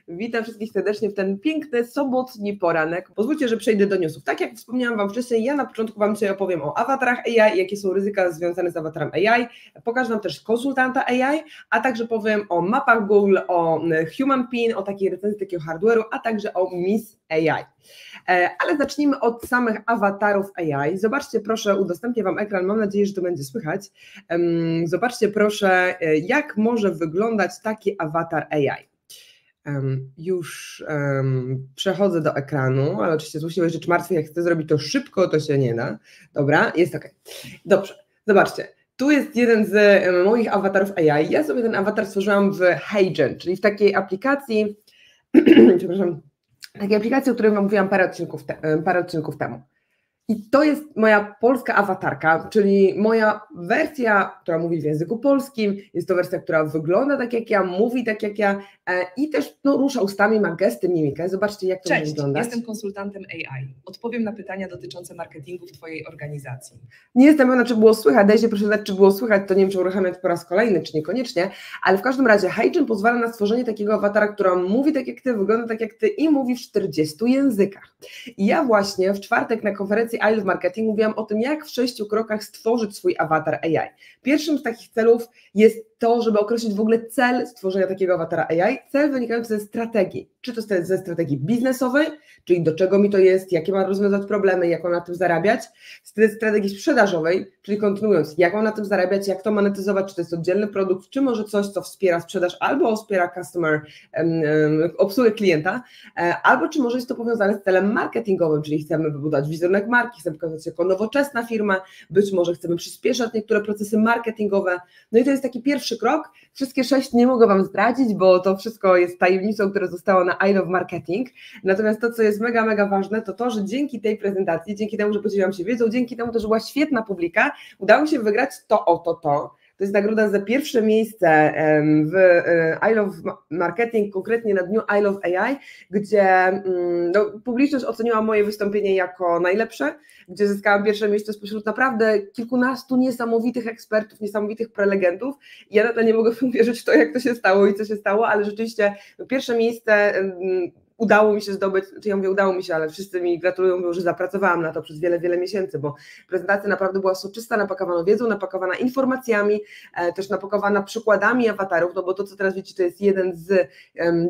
Witam wszystkich serdecznie w ten piękny, sobotni poranek. Pozwólcie, że przejdę do newsów. Tak jak wspomniałam Wam wcześniej, ja na początku Wam dzisiaj opowiem o awatarach AI, jakie są ryzyka związane z awatarem AI. Pokażę Wam też konsultanta AI, a także powiem o mapach Google, o Human Pin, o takiej recenzji takiego hardware'u, a także o Miss AI. Ale zacznijmy od samych awatarów AI. Zobaczcie proszę, udostępnię Wam ekran, mam nadzieję, że to będzie słychać. Zobaczcie proszę, jak może wyglądać taki awatar AI. Już przechodzę do ekranu, ale oczywiście złośliwe rzeczy martwe, jak chcę zrobić to szybko, to się nie da. Dobra, jest ok. Dobrze, zobaczcie. Tu jest jeden z moich awatarów AI. Ja sobie ten awatar stworzyłam w HeyGen, czyli w takiej aplikacji, przepraszam, takiej aplikacji, o której Wam mówiłam parę odcinków temu. I to jest moja polska awatarka, czyli moja wersja, która mówi w języku polskim, jest to wersja, która wygląda tak jak ja, mówi tak jak ja i też rusza ustami, ma gesty, mimikę. Zobaczcie, jak to może wyglądać. Jestem konsultantem AI. Odpowiem na pytania dotyczące marketingu w Twojej organizacji. Nie jestem pewna, czy było słychać, dajcie proszę znać, czy było słychać, to nie wiem, czy uruchamiać po raz kolejny, czy niekoniecznie, ale w każdym razie HeyGen pozwala na stworzenie takiego awatara, która mówi tak jak Ty, wygląda tak jak Ty i mówi w 40 językach. I ja właśnie w czwartek na konferencji I Love Marketing mówiłam o tym, jak w 6 krokach stworzyć swój awatar AI. Pierwszym z takich celów jest to, żeby określić w ogóle cel stworzenia takiego awatara AI, cel wynikający ze strategii. Czy to jest ze strategii biznesowej, czyli do czego mi to jest, jakie mam rozwiązać problemy, jak mam na tym zarabiać, z strategii sprzedażowej, czyli kontynuując, jak mam na tym zarabiać, jak to monetyzować, czy to jest oddzielny produkt, czy może coś, co wspiera sprzedaż, albo wspiera obsługę klienta, albo czy może jest to powiązane z celem marketingowym, czyli chcemy wybudować wizerunek marki, chcemy pokazać się jako nowoczesna firma, być może chcemy przyspieszać niektóre procesy marketingowe. No i to jest taki pierwszy krok. Wszystkie 6 nie mogę Wam zdradzić, bo to wszystko jest tajemnicą, która została na I Love Marketing. Natomiast to, co jest mega, mega ważne, to to, że dzięki tej prezentacji, dzięki temu, że podzieliłam się wiedzą, dzięki temu, że była świetna publika, udało mi się wygrać to. To jest nagroda za pierwsze miejsce w I Love Marketing, konkretnie na dniu I Love AI, gdzie publiczność oceniła moje wystąpienie jako najlepsze, gdzie zyskałam pierwsze miejsce spośród naprawdę kilkunastu niesamowitych ekspertów, niesamowitych prelegentów. Ja nadal nie mogę uwierzyć w to, jak to się stało i co się stało, ale rzeczywiście pierwsze miejsce udało mi się zdobyć, czy ja mówię udało mi się, ale wszyscy mi gratulują, mówią, że zapracowałam na to przez wiele, wiele miesięcy, bo prezentacja naprawdę była soczysta, napakowana wiedzą, napakowana informacjami, też napakowana przykładami awatarów, no bo to, co teraz widzicie, to jest jeden z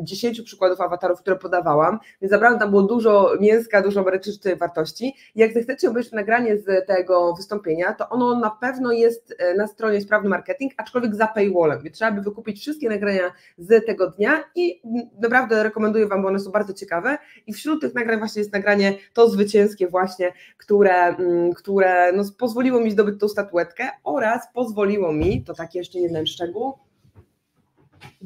10 przykładów awatarów, które podawałam, więc naprawdę tam było dużo mięska, dużo merytorycznej wartości. Jak zechcecie obejrzeć nagranie z tego wystąpienia, to ono na pewno jest na stronie Sprawny Marketing, aczkolwiek za paywallem, więc trzeba by wykupić wszystkie nagrania z tego dnia i naprawdę rekomenduję Wam, bo one są bardzo ciekawe i wśród tych nagrań właśnie jest nagranie to zwycięskie właśnie, które pozwoliło mi zdobyć tą statuetkę oraz pozwoliło mi, to taki jeszcze jeden szczegół,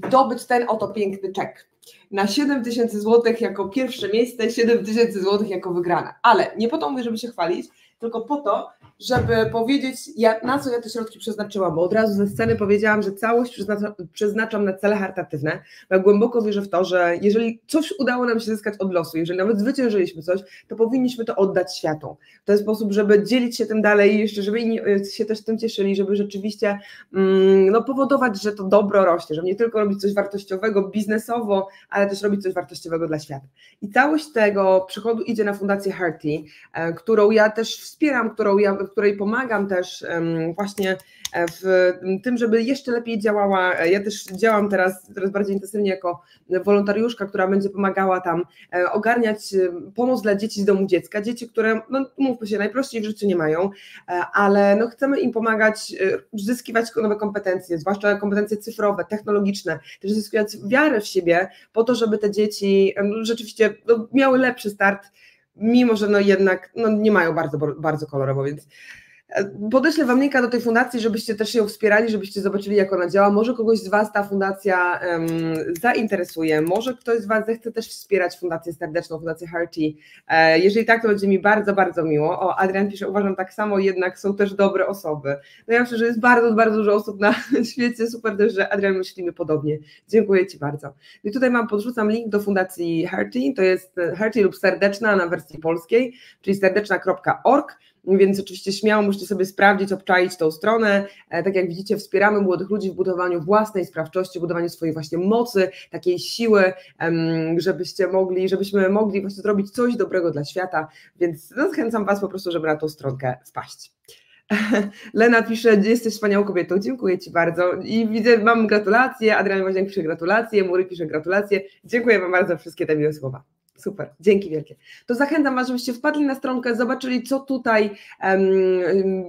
zdobyć ten oto piękny czek na 7000 zł jako pierwsze miejsce, 7000 zł jako wygrana, ale nie po to mówię, żeby się chwalić, tylko po to, żeby powiedzieć, na co ja te środki przeznaczyłam, bo od razu ze sceny powiedziałam, że całość przeznaczam na cele charytatywne, bo ja głęboko wierzę w to, że jeżeli coś udało nam się zyskać od losu, jeżeli nawet zwyciężyliśmy coś, to powinniśmy to oddać światu. W ten sposób, żeby dzielić się tym dalej, jeszcze żeby inni się też tym cieszyli, żeby rzeczywiście powodować, że to dobro rośnie, żeby nie tylko robić coś wartościowego biznesowo, ale też robić coś wartościowego dla świata. I całość tego przychodu idzie na fundację Hearty, którą ja też wspieram, której pomagam też właśnie w tym, żeby jeszcze lepiej działała. Ja też działam teraz bardziej intensywnie jako wolontariuszka, która będzie pomagała tam ogarniać pomoc dla dzieci z domu dziecka, dzieci, które, mówmy się, najprościej w życiu nie mają, ale chcemy im pomagać zyskiwać nowe kompetencje, zwłaszcza kompetencje cyfrowe, technologiczne, też zyskiwać wiarę w siebie po to, żeby te dzieci rzeczywiście miały lepszy start, mimo że jednak nie mają bardzo, bardzo kolorowo, więc podeślę Wam linka do tej fundacji, żebyście też ją wspierali, żebyście zobaczyli, jak ona działa. Może kogoś z Was ta fundacja zainteresuje, może ktoś z Was zechce też wspierać Fundację Serdeczną, Fundację Hearty. Jeżeli tak, to będzie mi bardzo, bardzo miło. O, Adrian pisze, uważam tak samo, jednak są też dobre osoby. No ja myślę, że jest bardzo, bardzo dużo osób na świecie, super też, że Adrian myślimy podobnie. Dziękuję Ci bardzo. I tutaj podrzucam link do Fundacji Hearty, to jest Hearty lub Serdeczna na wersji polskiej, czyli serdeczna.org. więc oczywiście śmiało możecie sobie sprawdzić, obczaić tą stronę. Tak jak widzicie, wspieramy młodych ludzi w budowaniu własnej sprawczości, budowaniu swojej właśnie mocy, takiej siły, żebyśmy mogli właśnie zrobić coś dobrego dla świata, więc zachęcam Was po prostu, żeby na tą stronkę wpaść. Lena pisze, jesteś wspaniałą kobietą, dziękuję Ci bardzo i widzę, mam gratulacje, Adrian Woźniak pisze gratulacje, Mury pisze gratulacje, dziękuję Wam bardzo za wszystkie te miłe słowa. Super, dzięki wielkie. To zachęcam Was, żebyście wpadli na stronkę, zobaczyli, co tutaj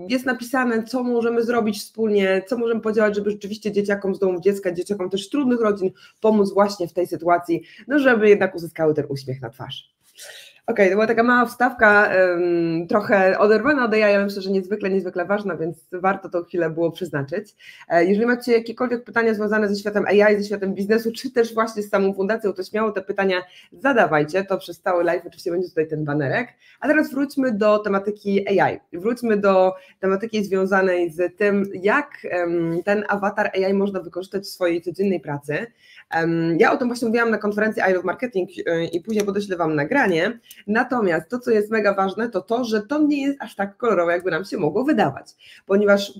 jest napisane, co możemy zrobić wspólnie, co możemy podziałać, żeby rzeczywiście dzieciakom z domów dziecka, dzieciakom też z trudnych rodzin pomóc właśnie w tej sytuacji, no żeby jednak uzyskały ten uśmiech na twarz. Okej, to była taka mała wstawka, trochę oderwana od AI, ale myślę, że niezwykle ważna, więc warto tą chwilę było przeznaczyć. Jeżeli macie jakiekolwiek pytania związane ze światem AI, ze światem biznesu, czy też właśnie z samą fundacją, to śmiało te pytania zadawajcie, to przez cały live oczywiście będzie tutaj ten banerek. A teraz wróćmy do tematyki AI, wróćmy do tematyki związanej z tym, jak ten awatar AI można wykorzystać w swojej codziennej pracy. Ja o tym właśnie mówiłam na konferencji I Love Marketing i później podeślę Wam nagranie. Natomiast to, co jest mega ważne, to to, że to nie jest aż tak kolorowe, jakby nam się mogło wydawać, ponieważ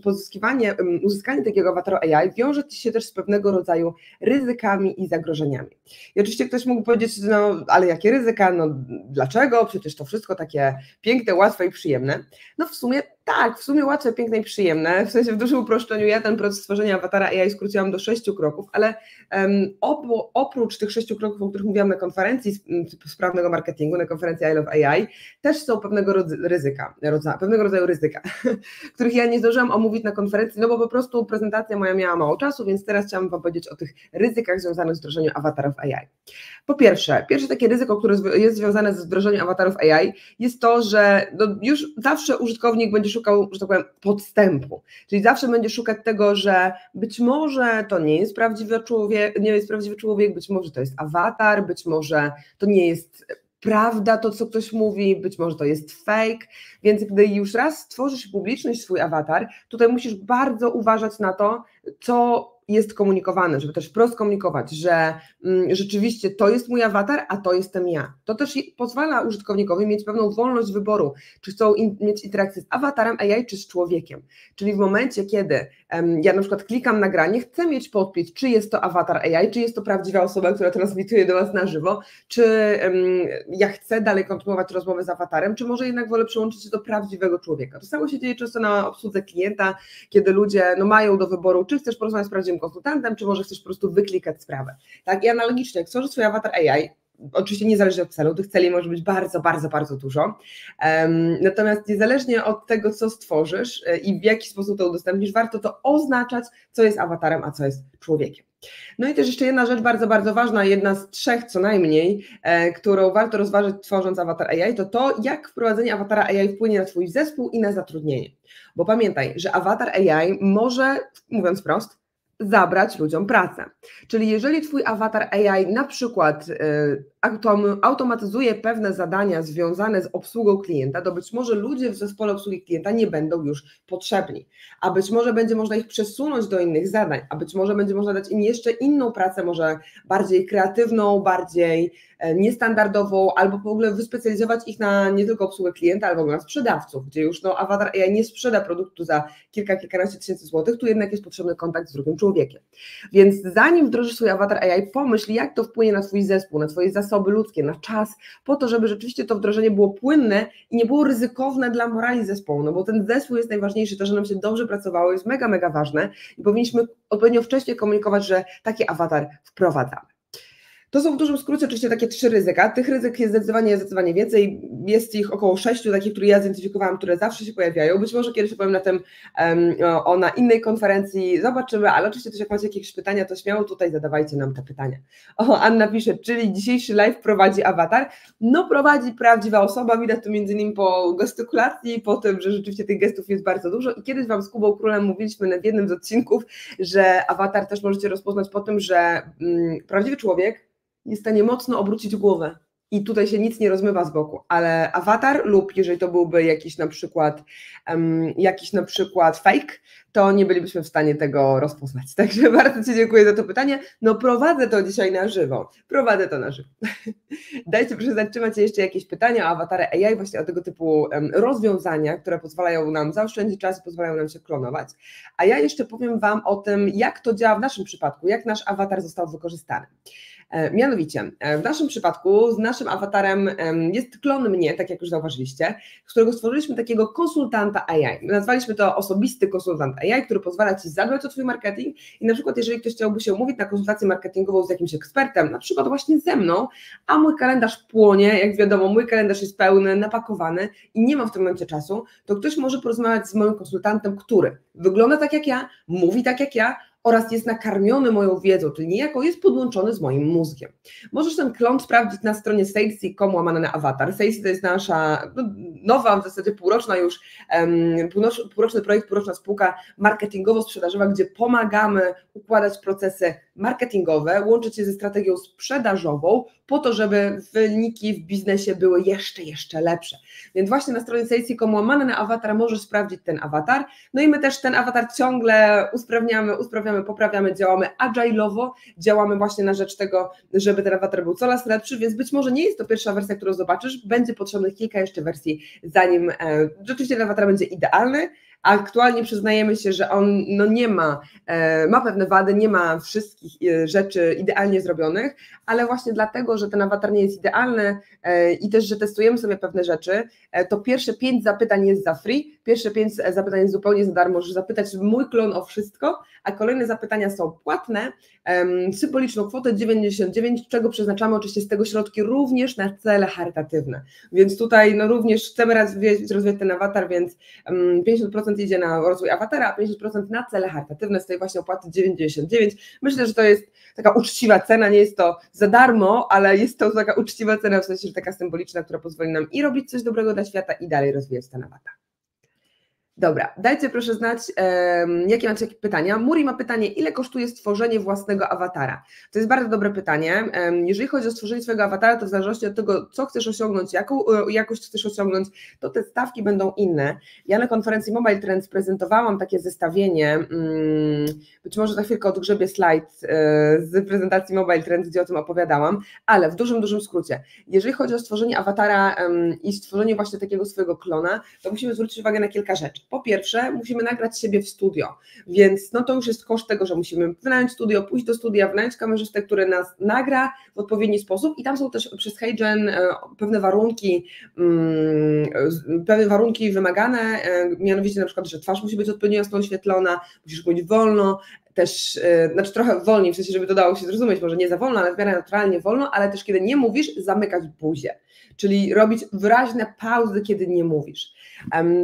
uzyskanie takiego awatara AI wiąże się też z pewnego rodzaju ryzykami i zagrożeniami. I oczywiście ktoś mógł powiedzieć, no ale jakie ryzyka, no dlaczego, przecież to wszystko takie piękne, łatwe i przyjemne. No w sumie tak, w sumie łatwe, piękne i przyjemne, w sensie w dużym uproszczeniu ja ten proces tworzenia awatara AI skróciłam do 6 kroków, ale oprócz tych 6 kroków, o których mówiłam na konferencji sprawnego marketingu, na konferencji I Love AI, też są pewnego rodzaju ryzyka, których ja nie zdążyłam omówić na konferencji, no bo po prostu prezentacja moja miała mało czasu, więc teraz chciałam Wam powiedzieć o tych ryzykach związanych z wdrożeniem awatarów AI. Po pierwsze takie ryzyko, które jest związane z wdrożeniem awatarów AI, jest to, że już zawsze użytkownik będzie szukał, że tak powiem, podstępu, czyli zawsze będzie szukać tego, że być może to nie jest prawdziwy człowiek, być może to jest awatar, być może to nie jest prawda to, co ktoś mówi, być może to jest fake, więc gdy już raz stworzysz publiczność swój awatar, tutaj musisz bardzo uważać na to, co jest komunikowane, żeby też wprost komunikować, że rzeczywiście to jest mój awatar, a to jestem ja. To też pozwala użytkownikowi mieć pewną wolność wyboru, czy chcą mieć interakcję z awatarem AI, czy z człowiekiem. Czyli w momencie, kiedy ja na przykład klikam nagranie, chcę mieć podpis, czy jest to awatar AI, czy jest to prawdziwa osoba, która transmituje do Was na żywo, czy ja chcę dalej kontynuować rozmowę z awatarem, czy może jednak wolę przyłączyć się do prawdziwego człowieka. To samo się dzieje często na obsłudze klienta, kiedy ludzie mają do wyboru, czy chcesz porozmawiać z prawdziwym konsultantem, czy może chcesz po prostu wyklikać sprawę. Tak, i analogicznie, jak stworzysz swój awatar AI, oczywiście niezależnie od celu, tych celi może być bardzo dużo, natomiast niezależnie od tego, co stworzysz i w jaki sposób to udostępnisz, warto to oznaczać, co jest awatarem, a co jest człowiekiem. No i też jeszcze jedna rzecz bardzo ważna, jedna z 3 co najmniej, którą warto rozważyć tworząc awatar AI, to jak wprowadzenie awatara AI wpłynie na Twój zespół i na zatrudnienie. Bo pamiętaj, że awatar AI może, mówiąc wprost, zabrać ludziom pracę. Czyli jeżeli Twój awatar AI na przykład automatyzuje pewne zadania związane z obsługą klienta, to być może ludzie w zespole obsługi klienta nie będą już potrzebni, a być może będzie można ich przesunąć do innych zadań, a być może będzie można dać im jeszcze inną pracę, może bardziej kreatywną, bardziej niestandardową, albo w ogóle wyspecjalizować ich na nie tylko obsługę klienta, ale w ogóle na sprzedawców, gdzie już awatar AI nie sprzeda produktu za kilkanaście tysięcy złotych, tu jednak jest potrzebny kontakt z drugim człowiekiem. Więc zanim wdrożysz swój awatar AI, pomyśl, jak to wpłynie na Twój zespół, na Twoje zasoby ludzkie, na czas, po to, żeby rzeczywiście to wdrożenie było płynne i nie było ryzykowne dla morali zespołu, no bo ten zespół jest najważniejszy, to, że nam się dobrze pracowało, jest mega ważne i powinniśmy odpowiednio wcześnie komunikować, że taki awatar wprowadzamy. To są w dużym skrócie oczywiście takie 3 ryzyka. Tych ryzyk jest zdecydowanie więcej. Jest ich około 6 takich, które ja zidentyfikowałam, które zawsze się pojawiają. Być może kiedyś opowiem na tym na innej konferencji, zobaczymy, ale oczywiście też jak macie jakieś pytania, to śmiało tutaj zadawajcie nam te pytania. Anna pisze, czyli dzisiejszy live prowadzi awatar? No prowadzi prawdziwa osoba, widać to między innymi po gestykulacji, po tym, że rzeczywiście tych gestów jest bardzo dużo i kiedyś Wam z Kubą Królem mówiliśmy w jednym z odcinków, że awatar też możecie rozpoznać po tym, że prawdziwy człowiek jest w stanie mocno obrócić głowę i tutaj się nic nie rozmywa z boku, ale awatar lub jeżeli to byłby jakiś na przykład fake, to nie bylibyśmy w stanie tego rozpoznać. Także bardzo Ci dziękuję za to pytanie. No prowadzę to dzisiaj na żywo. Dajcie proszę znać, czy macie jeszcze jakieś pytania o awatary AI, właśnie o tego typu rozwiązania, które pozwalają nam zaoszczędzić czas i pozwalają nam się klonować. A ja jeszcze powiem Wam o tym, jak to działa w naszym przypadku, jak nasz awatar został wykorzystany. Mianowicie, w naszym przypadku z naszym awatarem jest klon mnie, tak jak już zauważyliście, z którego stworzyliśmy takiego konsultanta AI. Nazwaliśmy to osobisty konsultant AI, który pozwala Ci zadbać o Twój marketing i na przykład jeżeli ktoś chciałby się umówić na konsultację marketingową z jakimś ekspertem, na przykład właśnie ze mną, a mój kalendarz płonie, jak wiadomo, mój kalendarz jest pełny, napakowany i nie mam w tym momencie czasu, to ktoś może porozmawiać z moim konsultantem, który wygląda tak jak ja, mówi tak jak ja, oraz jest nakarmiony moją wiedzą, czyli niejako jest podłączony z moim mózgiem. Możesz ten klon sprawdzić na stronie salesy.com/avatar. Salesy to jest nasza nowa, w zasadzie półroczna już, półroczny projekt, półroczna spółka marketingowo-sprzedażowa, gdzie pomagamy układać procesy marketingowe, łączyć je ze strategią sprzedażową, po to, żeby wyniki w biznesie były jeszcze lepsze. Więc właśnie na stronie salesy.com/avatar możesz sprawdzić ten awatar. No i my też ten awatar ciągle usprawniamy, poprawiamy, działamy agile'owo, działamy właśnie na rzecz tego, żeby ten awatar był coraz lepszy, więc być może nie jest to pierwsza wersja, którą zobaczysz, będzie potrzebnych kilka jeszcze wersji, zanim rzeczywiście ten awatar będzie idealny. Aktualnie przyznajemy się, że on ma pewne wady, nie ma wszystkich rzeczy idealnie zrobionych, ale właśnie dlatego, że ten awatar nie jest idealny i też, że testujemy sobie pewne rzeczy, to pierwsze 5 zapytań jest za free, pierwsze 5 zapytań jest zupełnie za darmo, możesz zapytać mój klon o wszystko, a kolejne zapytania są płatne, symboliczną kwotę 99, czego przeznaczamy oczywiście z tego środki również na cele charytatywne, więc tutaj również chcemy rozwijać ten awatar, więc 50% idzie na rozwój awatara, a 50% na cele charytatywne z tej właśnie opłaty 9,99. Myślę, że to jest taka uczciwa cena, nie jest to za darmo, ale jest to taka uczciwa cena, w sensie, że taka symboliczna, która pozwoli nam i robić coś dobrego dla świata i dalej rozwijać ten awatar. Dobra, dajcie proszę znać, jakie macie pytania. Muri ma pytanie, ile kosztuje stworzenie własnego awatara? To jest bardzo dobre pytanie. Jeżeli chodzi o stworzenie swojego awatara, to w zależności od tego, co chcesz osiągnąć, jaką jakość chcesz osiągnąć, to te stawki będą inne. Ja na konferencji Mobile Trends prezentowałam takie zestawienie, być może za chwilkę odgrzebię slajd z prezentacji Mobile Trends, gdzie o tym opowiadałam, ale w dużym skrócie, jeżeli chodzi o stworzenie awatara i stworzenie właśnie takiego swojego klona, to musimy zwrócić uwagę na kilka rzeczy. Po pierwsze, musimy nagrać siebie w studio, więc to już jest koszt tego, że musimy wynająć studio, pójść do studia, wynająć kamerzystę, który nas nagra w odpowiedni sposób i tam są też przez HeyGen pewne warunki wymagane, mianowicie na przykład, że twarz musi być odpowiednio jasno oświetlona, musisz mówić wolno, też, znaczy trochę wolniej, w sensie, żeby to dało się zrozumieć, może nie za wolno, ale w miarę naturalnie wolno, ale też kiedy nie mówisz, zamykać buzię, czyli robić wyraźne pauzy, kiedy nie mówisz.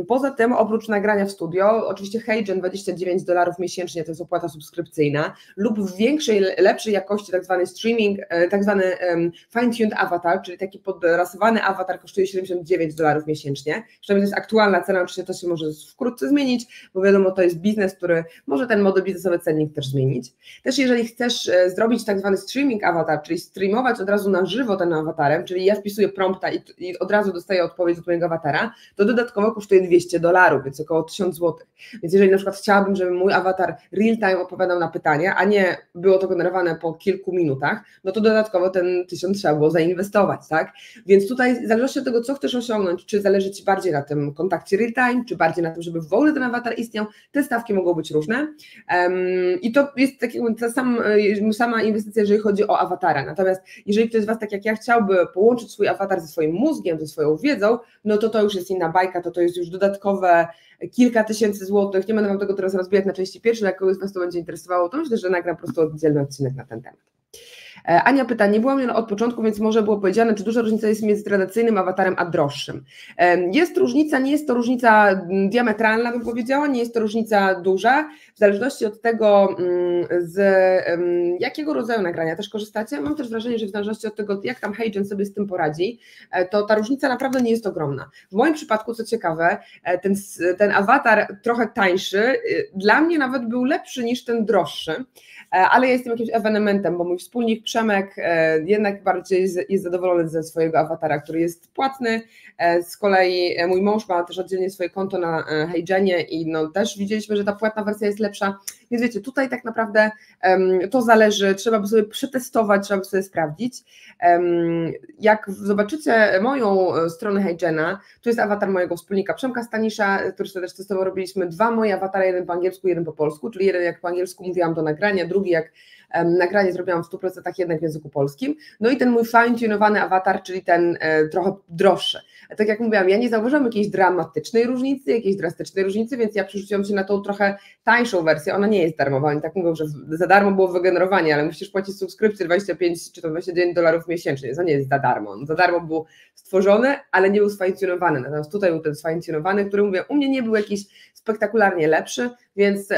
Poza tym, oprócz nagrania w studio, oczywiście HeyGen $29 miesięcznie, to jest opłata subskrypcyjna, lub w większej, lepszej jakości tak zwany streaming, tak zwany fine-tuned avatar, czyli taki podrasowany awatar kosztuje $79 miesięcznie, przynajmniej to jest aktualna cena, oczywiście to się może wkrótce zmienić, bo wiadomo, to jest biznes, który może ten model biznesowy cennik też zmienić. Też jeżeli chcesz zrobić tak zwany streaming avatar, czyli streamować od razu na żywo ten awatarem, czyli ja wpisuję prompta i od razu dostaję odpowiedź od mojego awatara, to dodatkowo kosztuje $200, więc około 1000 zł. Więc jeżeli na przykład chciałabym, żeby mój awatar real time odpowiadał na pytania, a nie było to generowane po kilku minutach, no to dodatkowo ten 1000 trzeba było zainwestować, tak? Więc tutaj w zależności od tego, co chcesz osiągnąć, czy zależy Ci bardziej na tym kontakcie real time, czy bardziej na tym, żeby w ogóle ten awatar istniał, te stawki mogą być różne i to jest ta sama inwestycja, jeżeli chodzi o awatara. Natomiast jeżeli ktoś z Was, tak jak ja, chciałby połączyć swój awatar ze swoim mózgiem, ze swoją wiedzą, no to już jest inna bajka, to jest już dodatkowe kilka tysięcy złotych. Nie będę Wam tego teraz rozbijać na części pierwszej, jak kogoś z Was to będzie interesowało, to myślę, że nagram po prostu oddzielny odcinek na ten temat. Ania pyta, nie była mnie od początku, więc może było powiedziane, czy duża różnica jest między tradycyjnym awatarem a droższym. Jest różnica, nie jest to różnica diametralna, bym powiedziała, nie jest to różnica duża, w zależności od tego, z jakiego rodzaju nagrania też korzystacie. Mam też wrażenie, że w zależności od tego, jak tam HeyGen sobie z tym poradzi, to ta różnica naprawdę nie jest ogromna. W moim przypadku, co ciekawe, ten awatar trochę tańszy, dla mnie nawet był lepszy niż ten droższy, ale ja jestem jakimś ewenementem, bo mój wspólnik Przemek jednak bardziej jest zadowolony ze swojego awatara, który jest płatny. Z kolei mój mąż ma też oddzielnie swoje konto na HeyGenie i no też widzieliśmy, że ta płatna wersja jest lepsza. Więc wiecie, tutaj tak naprawdę to zależy, trzeba by sobie przetestować, trzeba by sobie sprawdzić. Jak zobaczycie moją stronę HeyGena, tu jest awatar mojego wspólnika Przemka Stanisza, który sobie też testowo robiliśmy, 2 moje awatary, jeden po angielsku, jeden po polsku, czyli jeden jak po angielsku mówiłam do nagrania, drugi jak nagranie zrobiłam w 100% jednak w języku polskim. No i ten mój fine-tunowany awatar, czyli ten trochę droższy. Tak jak mówiłam, ja nie zauważyłam jakiejś dramatycznej różnicy, jakiejś drastycznej różnicy, więc ja przerzuciłam się na tą trochę tańszą wersję. Ona nie jest darmowa, oni tak mówią, że za darmo było wygenerowanie, ale musisz płacić subskrypcję 25 czy to $29 miesięcznie, to nie jest za darmo. On za darmo był stworzony, ale nie był sfine-tunowany. Natomiast tutaj był ten sfine-tunowany, który mówię, u mnie nie był jakiś spektakularnie lepszy, więc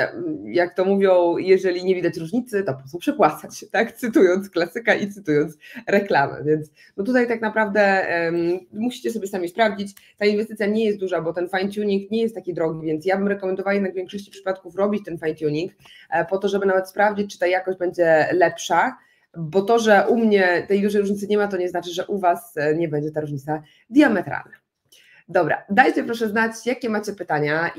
jak to mówią, jeżeli nie widać różnicy, to po co przepłacać, tak? Cytując klasyka i cytując reklamę, więc no tutaj tak naprawdę musicie sobie sami sprawdzić, ta inwestycja nie jest duża, bo ten fine-tuning nie jest taki drogi, więc ja bym rekomendowała jednak w większości przypadków robić ten fine-tuning po to, żeby nawet sprawdzić, czy ta jakość będzie lepsza, bo to, że u mnie tej dużej różnicy nie ma, to nie znaczy, że u Was nie będzie ta różnica diametralna. Dobra, dajcie proszę znać, jakie macie pytania,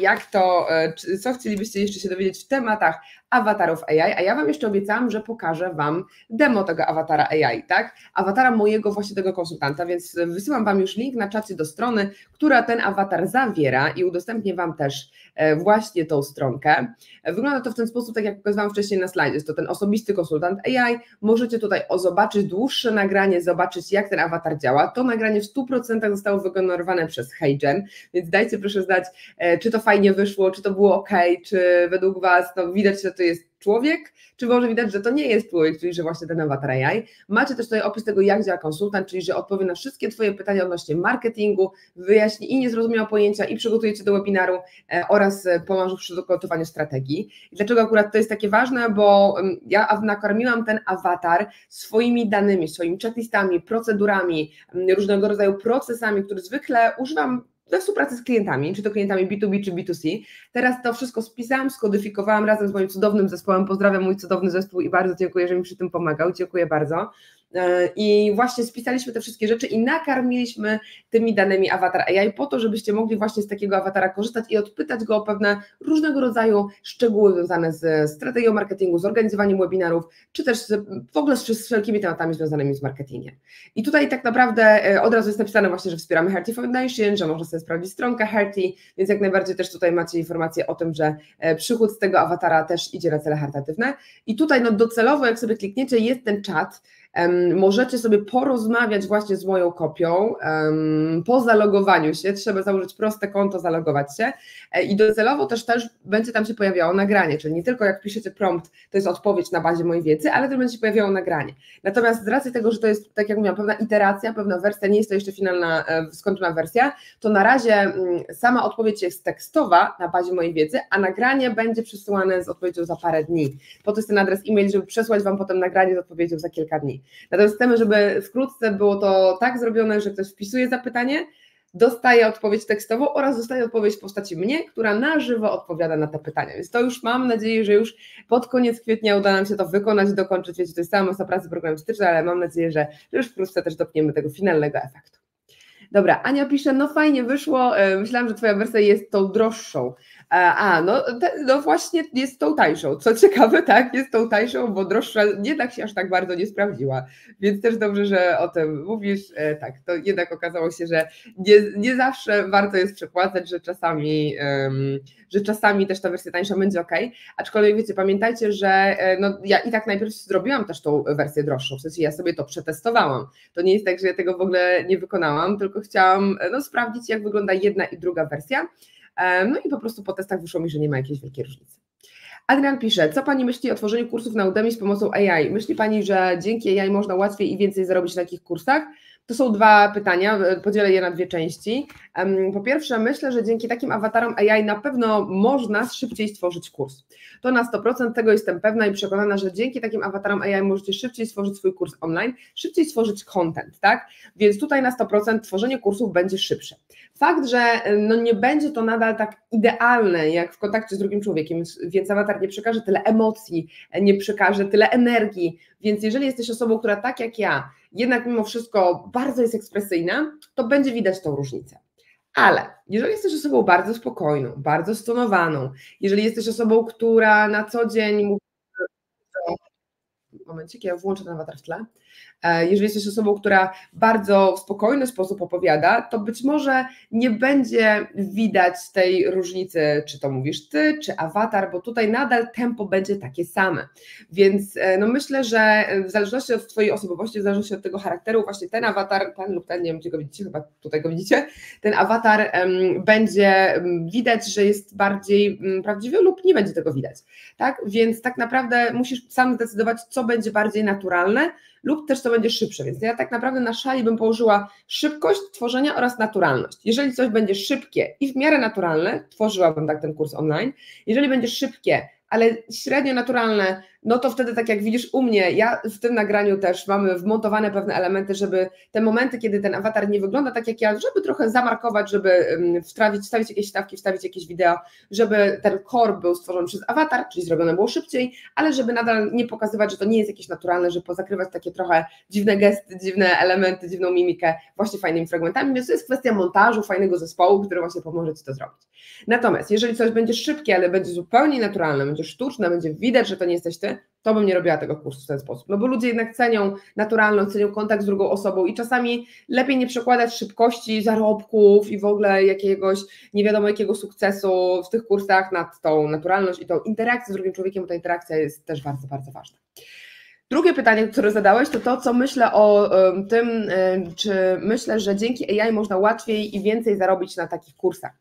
co chcielibyście jeszcze się dowiedzieć w tematach awatarów AI, a ja Wam jeszcze obiecałam, że pokażę Wam demo tego awatara AI, tak? Awatara mojego właśnie tego konsultanta, więc wysyłam Wam już link na czacie do strony, która ten awatar zawiera i udostępnię Wam też właśnie tą stronkę. Wygląda to w ten sposób, tak jak pokazywałam wcześniej na slajdzie, jest to ten osobisty konsultant AI, możecie tutaj zobaczyć dłuższe nagranie, zobaczyć jak ten awatar działa, to nagranie w 100% zostało wygenerowane przez HeyGen, więc dajcie proszę znać, czy to fajnie wyszło, czy to było ok, czy według Was no, widać, że to jest człowiek, czy może widać, że to nie jest człowiek, czyli że właśnie ten awatar AI. Macie też tutaj opis tego, jak działa konsultant, czyli że odpowie na wszystkie Twoje pytania odnośnie marketingu, wyjaśni i nie zrozumiała pojęcia i przygotuje Cię do webinaru oraz pomoże w przygotowaniu strategii. I dlaczego akurat to jest takie wspólne, bo ja nakarmiłam ten awatar swoimi danymi, swoimi checklistami, procedurami, różnego rodzaju procesami, które zwykle używam we współpracy z klientami, czy to klientami B2B, czy B2C. Teraz to wszystko spisałam, skodyfikowałam razem z moim cudownym zespołem. Pozdrawiam mój cudowny zespół i bardzo dziękuję, że mi przy tym pomagał. Dziękuję bardzo. I właśnie spisaliśmy te wszystkie rzeczy i nakarmiliśmy tymi danymi awatar AI po to, żebyście mogli właśnie z takiego awatara korzystać i odpytać go o pewne różnego rodzaju szczegóły związane z strategią marketingu, z organizowaniem webinarów, czy też w ogóle z wszelkimi tematami związanymi z marketingiem. I tutaj tak naprawdę od razu jest napisane właśnie, że wspieramy Hearty Foundation, że można sobie sprawdzić stronkę Hearty, więc jak najbardziej też tutaj macie informację o tym, że przychód z tego awatara też idzie na cele charytatywne. I tutaj no docelowo, jak sobie klikniecie, jest ten czat. Możecie sobie porozmawiać właśnie z moją kopią po zalogowaniu się, trzeba założyć proste konto, zalogować się i docelowo też będzie tam się pojawiało nagranie, czyli nie tylko jak piszecie prompt, to jest odpowiedź na bazie mojej wiedzy, ale też będzie się pojawiało nagranie. Natomiast z racji tego, że to jest, tak jak mówiłam, pewna iteracja, pewna wersja, nie jest to jeszcze finalna, skończona wersja, to na razie sama odpowiedź jest tekstowa na bazie mojej wiedzy, a nagranie będzie przesyłane z odpowiedzią za parę dni. Po to jest ten adres e-mail, żeby przesłać Wam potem nagranie z odpowiedzią za kilka dni. Natomiast chcemy, żeby wkrótce było to tak zrobione, że ktoś wpisuje zapytanie, dostaje odpowiedź tekstową oraz dostaje odpowiedź w postaci mnie, która na żywo odpowiada na te pytania. Więc to już mam nadzieję, że już pod koniec kwietnia uda nam się to wykonać, dokończyć. Wiecie, to jest cała masa pracy programistycznej, ale mam nadzieję, że już wkrótce też dotkniemy tego finalnego efektu. Dobra, Ania pisze, no fajnie wyszło, myślałam, że Twoja wersja jest tą droższą. No właśnie jest tą tańszą. Co ciekawe, tak, jest tą tańszą, bo droższa jednak się aż tak bardzo nie sprawdziła. Więc też dobrze, że o tym mówisz. Tak, to jednak okazało się, że nie zawsze warto jest przepłacać, że czasami też ta wersja tańsza będzie ok. Aczkolwiek wiecie, pamiętajcie, że no, ja i tak najpierw zrobiłam też tą wersję droższą, w sensie ja sobie to przetestowałam. To nie jest tak, że ja tego w ogóle nie wykonałam, tylko chciałam sprawdzić, jak wygląda jedna i druga wersja. No i po prostu po testach wyszło mi, że nie ma jakiejś wielkiej różnicy. Adrian pisze, co Pani myśli o tworzeniu kursów na Udemy z pomocą AI? Myśli Pani, że dzięki AI można łatwiej i więcej zarobić na takich kursach? To są dwa pytania, podzielę je na dwie części. Po pierwsze, myślę, że dzięki takim awatarom AI na pewno można szybciej stworzyć kurs. To na 100% tego jestem pewna i przekonana, że dzięki takim awatarom AI możecie szybciej stworzyć swój kurs online, szybciej stworzyć content, tak? Więc tutaj na 100% tworzenie kursów będzie szybsze. Fakt, że no nie będzie to nadal tak idealne jak w kontakcie z drugim człowiekiem, więc awatar awatar nie przekaże tyle emocji, nie przekaże tyle energii, więc jeżeli jesteś osobą, która tak jak ja, jednak mimo wszystko bardzo jest ekspresyjna, to będzie widać tą różnicę. Ale jeżeli jesteś osobą bardzo spokojną, bardzo stonowaną, jeżeli jesteś osobą, która na co dzień mówi, momencik, ja włączę ten awatar w tle. Jeżeli jesteś osobą, która bardzo w spokojny sposób opowiada, to być może nie będzie widać tej różnicy, czy to mówisz ty, czy awatar, bo tutaj nadal tempo będzie takie same. Więc no myślę, że w zależności od twojej osobowości, w zależności od tego charakteru, właśnie ten awatar, ten lub ten, nie wiem, gdzie go widzicie, chyba tutaj go widzicie, ten awatar będzie widać, że jest bardziej prawdziwy lub nie będzie tego widać. Tak? Więc tak naprawdę musisz sam zdecydować, co będzie bardziej naturalne, lub też co będzie szybsze, więc ja tak naprawdę na szali bym położyła szybkość tworzenia oraz naturalność. Jeżeli coś będzie szybkie i w miarę naturalne, tworzyłabym tak ten kurs online. Jeżeli będzie szybkie, ale średnio naturalne, no to wtedy tak jak widzisz u mnie, ja w tym nagraniu też mamy wmontowane pewne elementy, żeby te momenty, kiedy ten awatar nie wygląda tak jak ja, żeby trochę zamarkować, żeby wstawić jakieś stawki, wstawić jakieś wideo, żeby ten core był stworzony przez awatar, czyli zrobione było szybciej, ale żeby nadal nie pokazywać, że to nie jest jakieś naturalne, żeby pozakrywać takie trochę dziwne gesty, dziwne elementy, dziwną mimikę właśnie fajnymi fragmentami, więc to jest kwestia montażu, fajnego zespołu, który właśnie pomoże Ci to zrobić. Natomiast jeżeli coś będzie szybkie, ale będzie zupełnie naturalne, będzie sztuczne, będzie widać, że to nie jesteś Ty, to bym nie robiła tego kursu w ten sposób, no bo ludzie jednak cenią naturalność, cenią kontakt z drugą osobą i czasami lepiej nie przekładać szybkości, zarobków i w ogóle jakiegoś nie wiadomo jakiego sukcesu w tych kursach nad tą naturalność i tą interakcję z drugim człowiekiem, bo ta interakcja jest też bardzo, bardzo ważna. Drugie pytanie, które zadałeś, to to, co myślę o tym, czy myślę, że dzięki AI można łatwiej i więcej zarobić na takich kursach.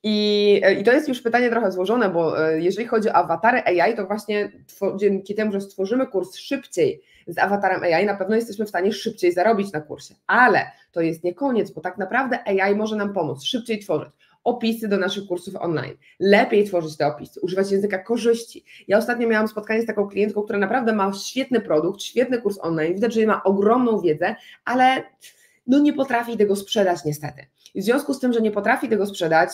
I to jest już pytanie trochę złożone, bo jeżeli chodzi o awatary AI, to właśnie dzięki temu, że stworzymy kurs szybciej z awatarem AI, na pewno jesteśmy w stanie szybciej zarobić na kursie, ale to jest nie koniec, bo tak naprawdę AI może nam pomóc szybciej tworzyć opisy do naszych kursów online, lepiej tworzyć te opisy, używać języka korzyści. Ja ostatnio miałam spotkanie z taką klientką, która naprawdę ma świetny produkt, świetny kurs online, widać, że ma ogromną wiedzę, ale no nie potrafi tego sprzedać niestety. I w związku z tym, że nie potrafi tego sprzedać,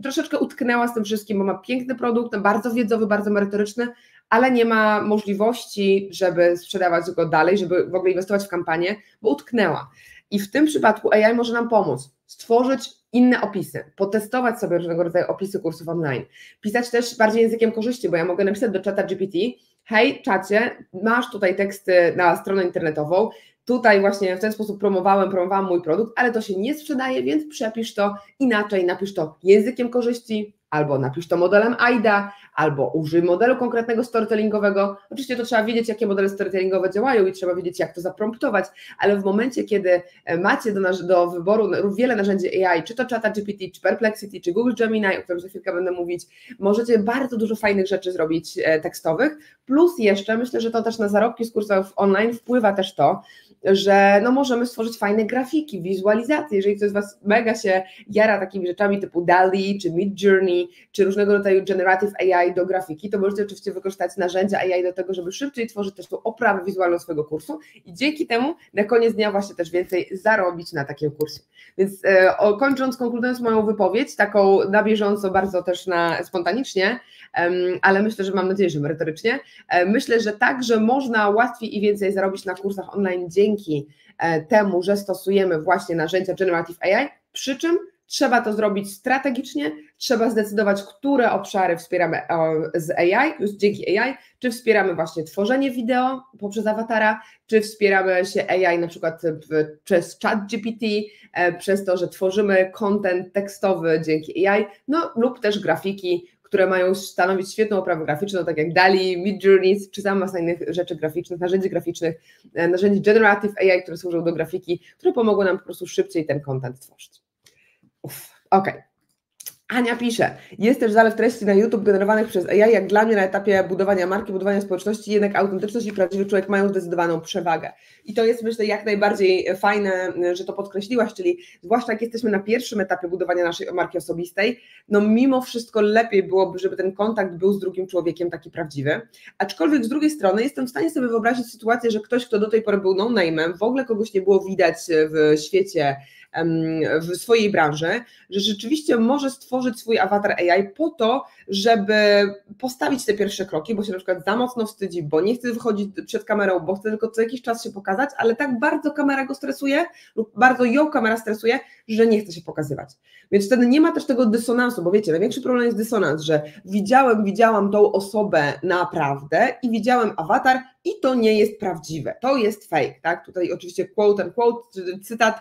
troszeczkę utknęła z tym wszystkim, bo ma piękny produkt, bardzo wiedzowy, bardzo merytoryczny, ale nie ma możliwości, żeby sprzedawać go dalej, żeby w ogóle inwestować w kampanię, bo utknęła. I w tym przypadku AI może nam pomóc stworzyć inne opisy, potestować sobie różnego rodzaju opisy kursów online, pisać też bardziej językiem korzyści, bo ja mogę napisać do czata GPT: hej czacie, masz tutaj teksty na stronę internetową, tutaj właśnie w ten sposób promowałam mój produkt, ale to się nie sprzedaje, więc przepisz to inaczej, napisz to językiem korzyści, albo napisz to modelem AIDA, albo użyj modelu konkretnego storytellingowego. Oczywiście to trzeba wiedzieć, jakie modele storytellingowe działają i trzeba wiedzieć, jak to zapromptować, ale w momencie, kiedy macie do wyboru wiele narzędzi AI, czy to ChatGPT, czy Perplexity, czy Google Gemini, o którym za chwilkę będę mówić, możecie bardzo dużo fajnych rzeczy zrobić tekstowych, plus jeszcze myślę, że to też na zarobki z kursów online wpływa też to, że no możemy stworzyć fajne grafiki, wizualizacje, jeżeli ktoś z Was mega się jara takimi rzeczami typu DALL-E, czy Midjourney, czy różnego rodzaju generative AI do grafiki, to możecie oczywiście wykorzystać narzędzia AI do tego, żeby szybciej tworzyć też tą oprawę wizualną swojego kursu i dzięki temu na koniec dnia właśnie też więcej zarobić na takim kursie. Więc konkludując moją wypowiedź, taką na bieżąco, bardzo też spontanicznie, ale myślę, że mam nadzieję, że merytorycznie, myślę, że tak, że można łatwiej i więcej zarobić na kursach online dzięki temu, że stosujemy właśnie narzędzia Generative AI, przy czym trzeba to zrobić strategicznie, trzeba zdecydować, które obszary wspieramy z AI, dzięki AI, czy wspieramy właśnie tworzenie wideo poprzez awatara, czy wspieramy się AI na przykład przez ChatGPT, przez to, że tworzymy content tekstowy dzięki AI, no lub też grafiki, które mają stanowić świetną oprawę graficzną, tak jak DALL-E, Midjourney, czy sama masa innych rzeczy graficznych, narzędzi graficznych, narzędzi Generative AI, które służą do grafiki, które pomogą nam po prostu szybciej ten content tworzyć. Okej. Ania pisze, jest też zalew treści na YouTube generowanych przez AI, jak dla mnie na etapie budowania marki, budowania społeczności, jednak autentyczność i prawdziwy człowiek mają zdecydowaną przewagę. I to jest, myślę, jak najbardziej fajne, że to podkreśliłaś, czyli zwłaszcza jak jesteśmy na pierwszym etapie budowania naszej marki osobistej, no mimo wszystko lepiej byłoby, żeby ten kontakt był z drugim człowiekiem taki prawdziwy, aczkolwiek z drugiej strony jestem w stanie sobie wyobrazić sytuację, że ktoś, kto do tej pory był no-name'em, w ogóle kogoś nie było widać w świecie w swojej branży, że rzeczywiście może stworzyć swój awatar AI po to, żeby postawić te pierwsze kroki, bo się na przykład za mocno wstydzi, bo nie chce wychodzić przed kamerą, bo chce tylko co jakiś czas się pokazać, ale tak bardzo kamera go stresuje lub bardzo ją kamera stresuje, że nie chce się pokazywać. Więc wtedy nie ma też tego dysonansu, bo wiecie, największy problem jest dysonans, że widziałam tą osobę naprawdę i widziałem awatar i to nie jest prawdziwe, to jest fake, tak? Tutaj oczywiście quote and quote, cytat,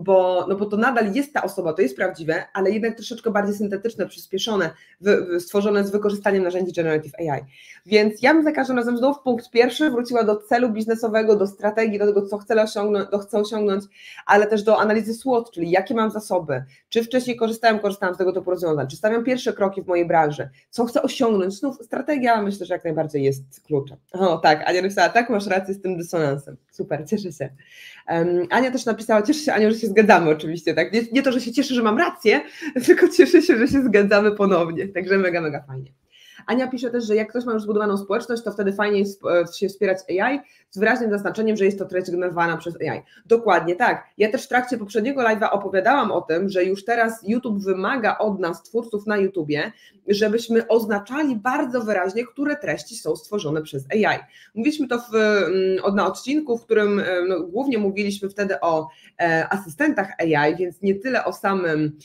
bo to nadal jest ta osoba, to jest prawdziwe, ale jednak troszeczkę bardziej syntetyczne, przyspieszone, stworzone z wykorzystaniem narzędzi Generative AI. Więc ja bym za każdym razem znów punkt pierwszy wróciła do celu biznesowego, do strategii, do tego, co chcę osiągnąć, ale też do analizy SWOT, czyli jakie mam zasoby, czy wcześniej korzystałam z tego typu rozwiązań, czy stawiam pierwsze kroki w mojej branży, co chcę osiągnąć, znów strategia myślę, że jak najbardziej jest kluczem. O tak, Ania napisała, tak, masz rację z tym dysonansem, super, cieszę się. Ania też napisała, cieszę się Aniu, że się zgadzamy oczywiście, tak, nie to, że się cieszę, że mam rację, tylko cieszę się, że się zgadzamy ponownie, także mega, mega fajnie. Ania pisze też, że jak ktoś ma już zbudowaną społeczność, to wtedy fajnie jest się wspierać AI z wyraźnym zaznaczeniem, że jest to treść generowana przez AI. Dokładnie tak. Ja też w trakcie poprzedniego live'a opowiadałam o tym, że już teraz YouTube wymaga od nas, twórców na YouTubie, żebyśmy oznaczali bardzo wyraźnie, które treści są stworzone przez AI. Mówiliśmy to na odcinku, w którym głównie mówiliśmy wtedy o asystentach AI, więc nie tyle o samym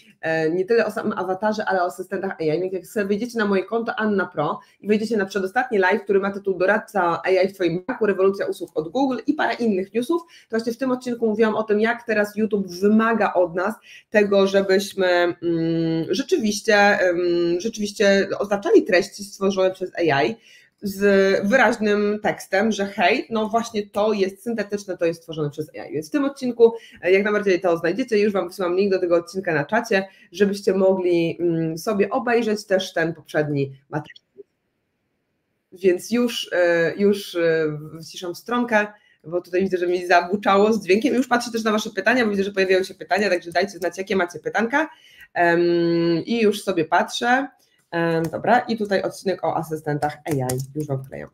awatarze, ale o asystentach AI. Więc jak sobie wejdziecie na moje konto Anna Pro i wejdziecie na przedostatni live, który ma tytuł Doradca AI w Twoim banku, rewolucja usług od Google i parę innych newsów, to właśnie w tym odcinku mówiłam o tym, jak teraz YouTube wymaga od nas tego, żebyśmy rzeczywiście oznaczali treści stworzone przez AI z wyraźnym tekstem, że hej, no właśnie to jest syntetyczne, to jest stworzone przez AI. Więc w tym odcinku jak najbardziej to znajdziecie, już Wam wysyłam link do tego odcinka na czacie, żebyście mogli sobie obejrzeć też ten poprzedni materiał. Więc już wyciszam stronkę, bo tutaj widzę, że mi zabuczało z dźwiękiem. Już patrzę też na Wasze pytania, bo widzę, że pojawiają się pytania, także dajcie znać, jakie macie pytanka. I już sobie patrzę. Dobra, i tutaj odcinek o asystentach AI, już Wam wklejam.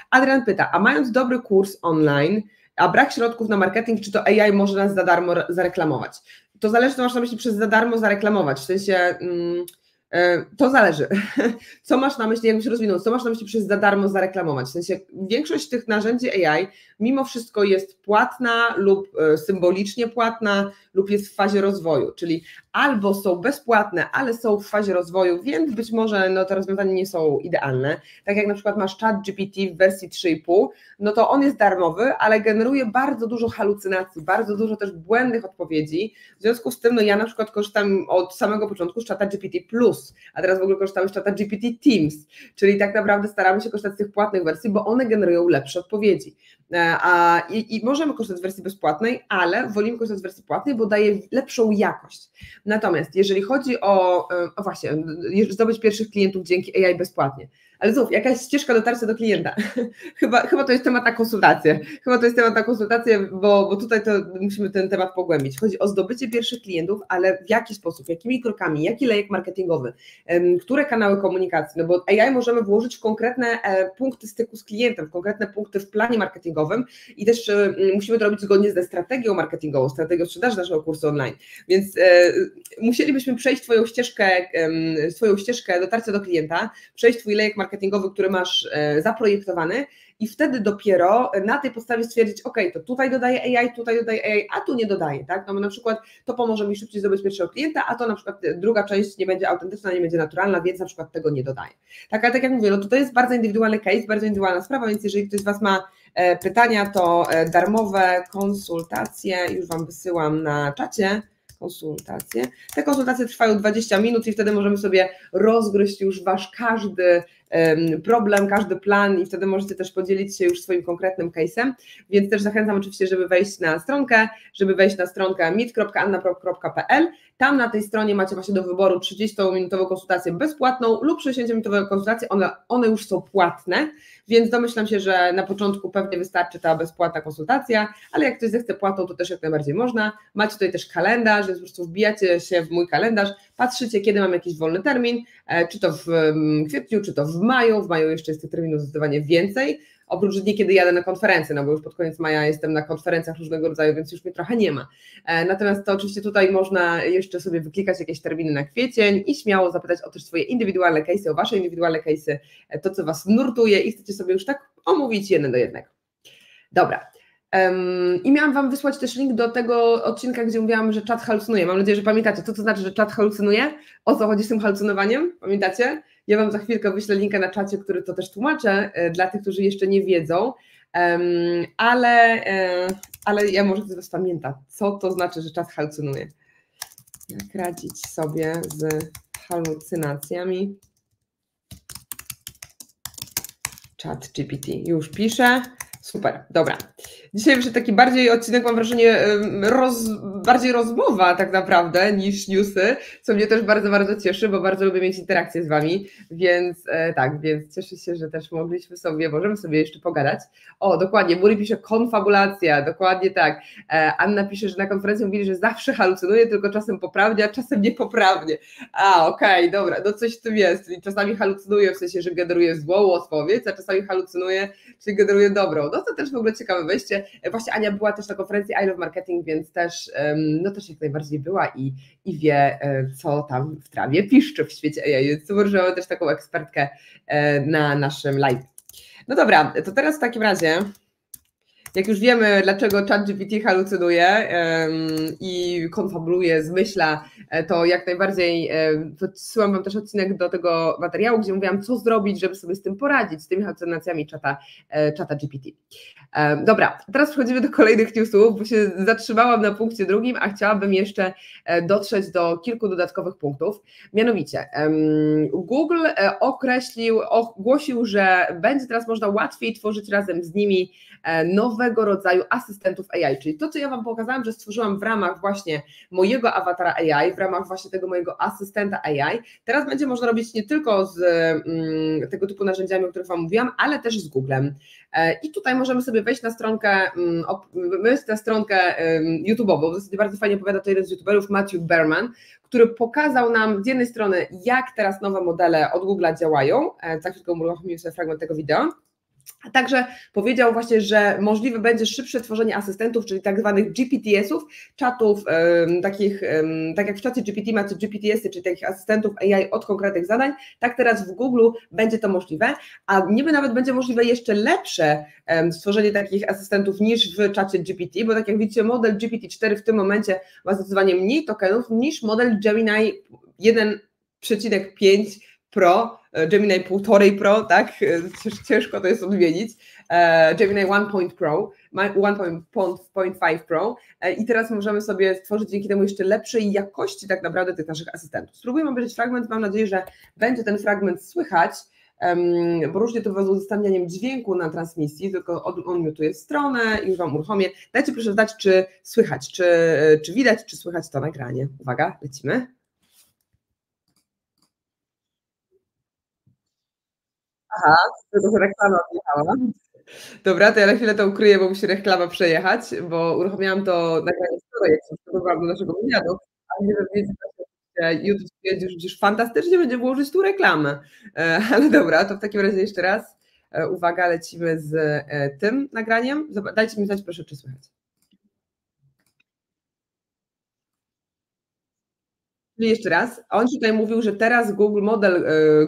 Adrian pyta, a mając dobry kurs online, a brak środków na marketing, czy to AI może nas za darmo zareklamować? To zależy, co masz na myśli przez za darmo zareklamować, w sensie... To zależy, co masz na myśli, jakbyś rozwinął, co masz na myśli przez za darmo zareklamować, w sensie większość tych narzędzi AI mimo wszystko jest płatna lub symbolicznie płatna lub jest w fazie rozwoju, czyli albo są bezpłatne, ale są w fazie rozwoju, więc być może te rozwiązania nie są idealne, tak jak na przykład masz ChatGPT w wersji 3,5, no to on jest darmowy, ale generuje bardzo dużo halucynacji, bardzo dużo też błędnych odpowiedzi, w związku z tym ja na przykład korzystam od samego początku z ChatGPT+, a teraz w ogóle korzystamy z ChatGPT Teams, czyli tak naprawdę staramy się korzystać z tych płatnych wersji, bo one generują lepsze odpowiedzi. I możemy korzystać z wersji bezpłatnej, ale wolimy korzystać z wersji płatnej, bo daje lepszą jakość. Natomiast jeżeli chodzi o zdobyć pierwszych klientów dzięki AI bezpłatnie, ale znów, jakaś ścieżka dotarcia do klienta. Chyba to jest temat na konsultację. Bo tutaj to musimy ten temat pogłębić. Chodzi o zdobycie pierwszych klientów, ale w jaki sposób, jakimi krokami, jaki lejek marketingowy, które kanały komunikacji, no bo AI możemy włożyć w konkretne punkty styku z klientem, w konkretne punkty w planie marketingowym i też musimy to robić zgodnie ze strategią marketingową, strategią sprzedaży naszego kursu online. Więc musielibyśmy przejść Twoją ścieżkę dotarcia do klienta, przejść Twój lejek marketingowy, który masz zaprojektowany i wtedy dopiero na tej podstawie stwierdzić, ok, to tutaj dodaję AI, a tu nie dodaję, tak? No bo na przykład to pomoże mi szybciej zdobyć pierwszego klienta, a to na przykład druga część nie będzie autentyczna, nie będzie naturalna, więc na przykład tego nie dodaję. Tak, ale tak jak mówię, no to jest bardzo indywidualny case, bardzo indywidualna sprawa, więc jeżeli ktoś z Was ma pytania, to darmowe konsultacje już Wam wysyłam na czacie. Konsultacje. Te konsultacje trwają 20 minut i wtedy możemy sobie rozgryźć już Wasz każdy problem, każdy plan i wtedy możecie też podzielić się już swoim konkretnym case'em, więc też zachęcam oczywiście, żeby wejść na stronkę meet.annapro.pl. Tam na tej stronie macie właśnie do wyboru 30-minutową konsultację bezpłatną lub 60-minutową konsultację, one już są płatne, więc domyślam się, że na początku pewnie wystarczy ta bezpłatna konsultacja, ale jak ktoś zechce płatną, to też jak najbardziej można. Macie tutaj też kalendarz, więc po prostu wbijacie się w mój kalendarz, patrzycie, kiedy mam jakiś wolny termin, czy to w kwietniu, czy to w maju jeszcze jest tych terminów zdecydowanie więcej, oprócz dni, kiedy jadę na konferencje, no bo już pod koniec maja jestem na konferencjach różnego rodzaju, więc już mnie trochę nie ma. Natomiast to oczywiście tutaj można jeszcze sobie wyklikać jakieś terminy na kwiecień i śmiało zapytać o też swoje indywidualne case'y, o Wasze indywidualne case'y, to co Was nurtuje i chcecie sobie już tak omówić 1 do 1. Dobra. I miałam Wam wysłać też link do tego odcinka, gdzie mówiłam, że czat halucynuje. Mam nadzieję, że pamiętacie, co to znaczy, że czat halucynuje? O co chodzi z tym halucynowaniem? Pamiętacie? Ja Wam za chwilkę wyślę linka na czacie, który to też tłumaczę dla tych, którzy jeszcze nie wiedzą, ale ja może ktoś z Was pamięta, co to znaczy, że czat halucynuje. Jak radzić sobie z halucynacjami? Chat GPT już pisze. Super, dobra. Dzisiaj wyszedł taki bardziej odcinek, mam wrażenie, bardziej rozmowa tak naprawdę niż newsy, co mnie też bardzo, bardzo cieszy, bo bardzo lubię mieć interakcję z Wami, więc tak, więc cieszę się, że też możemy sobie jeszcze pogadać. O, dokładnie, Muri pisze konfabulacja, dokładnie tak. Anna pisze, że na konferencji mówili, że zawsze halucynuje, tylko czasem poprawnie, a czasem niepoprawnie. Okej, dobra, no coś w tym jest, czyli czasami halucynuje w sensie, że generuje złą odpowiedź, a czasami halucynuje, czyli generuje dobrą. No to też w ogóle ciekawe wejście. Właśnie Ania była też na konferencji I Love Marketing, więc też, no też jak najbardziej była i wie, co tam w trawie piszczy w świecie AI, więc super, że mamy też taką ekspertkę na naszym live. No dobra, to teraz w takim razie, jak już wiemy, dlaczego ChatGPT halucynuje i konfabuluje, zmyśla, to jak najbardziej podsyłam Wam też odcinek do tego materiału, gdzie mówiłam, co zrobić, żeby sobie z tym poradzić, z tymi halucynacjami czata GPT. Dobra, teraz przechodzimy do kolejnych newsów, bo się zatrzymałam na punkcie 2, a chciałabym jeszcze dotrzeć do kilku dodatkowych punktów. Mianowicie, Google ogłosił, że będzie teraz można łatwiej tworzyć razem z nimi nowego rodzaju asystentów AI, czyli to, co ja Wam pokazałam, że stworzyłam w ramach właśnie mojego awatara AI, w ramach właśnie tego mojego asystenta AI, teraz będzie można robić nie tylko z tego typu narzędziami, o których Wam mówiłam, ale też z Googlem. I tutaj możemy sobie wejść na stronkę, YouTube'ową, w zasadzie bardzo fajnie opowiada to jeden z YouTuberów, Matthew Berman, który pokazał nam z jednej strony, jak teraz nowe modele od Google'a działają, za chwilkę uruchomił sobie fragment tego wideo, a także powiedział właśnie, że możliwe będzie szybsze tworzenie asystentów, czyli tak zwanych GPTS-ów, czatów takich, tak jak w czacie GPT macie GPTS-y, czyli takich asystentów AI od konkretnych zadań, tak teraz w Google będzie to możliwe, a niby nawet będzie możliwe jeszcze lepsze stworzenie takich asystentów niż w czacie GPT, bo tak jak widzicie, model GPT-4 w tym momencie ma zdecydowanie mniej tokenów niż model Gemini 1,5 Pro, Gemini 1,5 Pro, tak? Ciężko to jest odmienić. Gemini 1.5 Pro i teraz możemy sobie stworzyć dzięki temu jeszcze lepszej jakości tak naprawdę tych naszych asystentów. Spróbujmy obejrzeć fragment, mam nadzieję, że będzie ten fragment słychać, bo różnie to z udostępnianiem dźwięku na transmisji, tylko on miutuje stronę i już Wam uruchomię. Dajcie proszę znać, czy słychać, czy widać, czy słychać to nagranie. Uwaga, lecimy. Aha, to reklama odjechała. Dobra, to ja na chwilę to ukryję, bo musi reklama przejechać, bo uruchomiłam to nagranie wczoraj, jak się przygotowałam do naszego wywiadu, ale nie wiem, że YouTube stwierdził, że przecież fantastycznie będzie włożyć tu reklamę. Ale dobra, to w takim razie jeszcze raz, uwaga, lecimy z tym nagraniem. Dajcie mi znać proszę, czy słychać. Czyli jeszcze raz, on tutaj mówił, że teraz Google model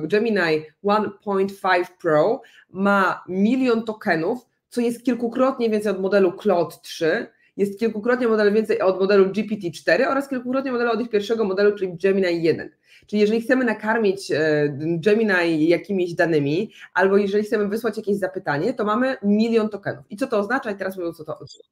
Gemini 1.5 Pro ma 1 milion tokenów, co jest kilkukrotnie więcej od modelu Claude 3, jest kilkukrotnie więcej od modelu GPT-4 oraz kilkukrotnie modelu od ich pierwszego modelu, czyli Gemini 1. Czyli jeżeli chcemy nakarmić Gemini jakimiś danymi, albo jeżeli chcemy wysłać jakieś zapytanie, to mamy 1 milion tokenów. I co to oznacza? I teraz mówię, co to oznacza.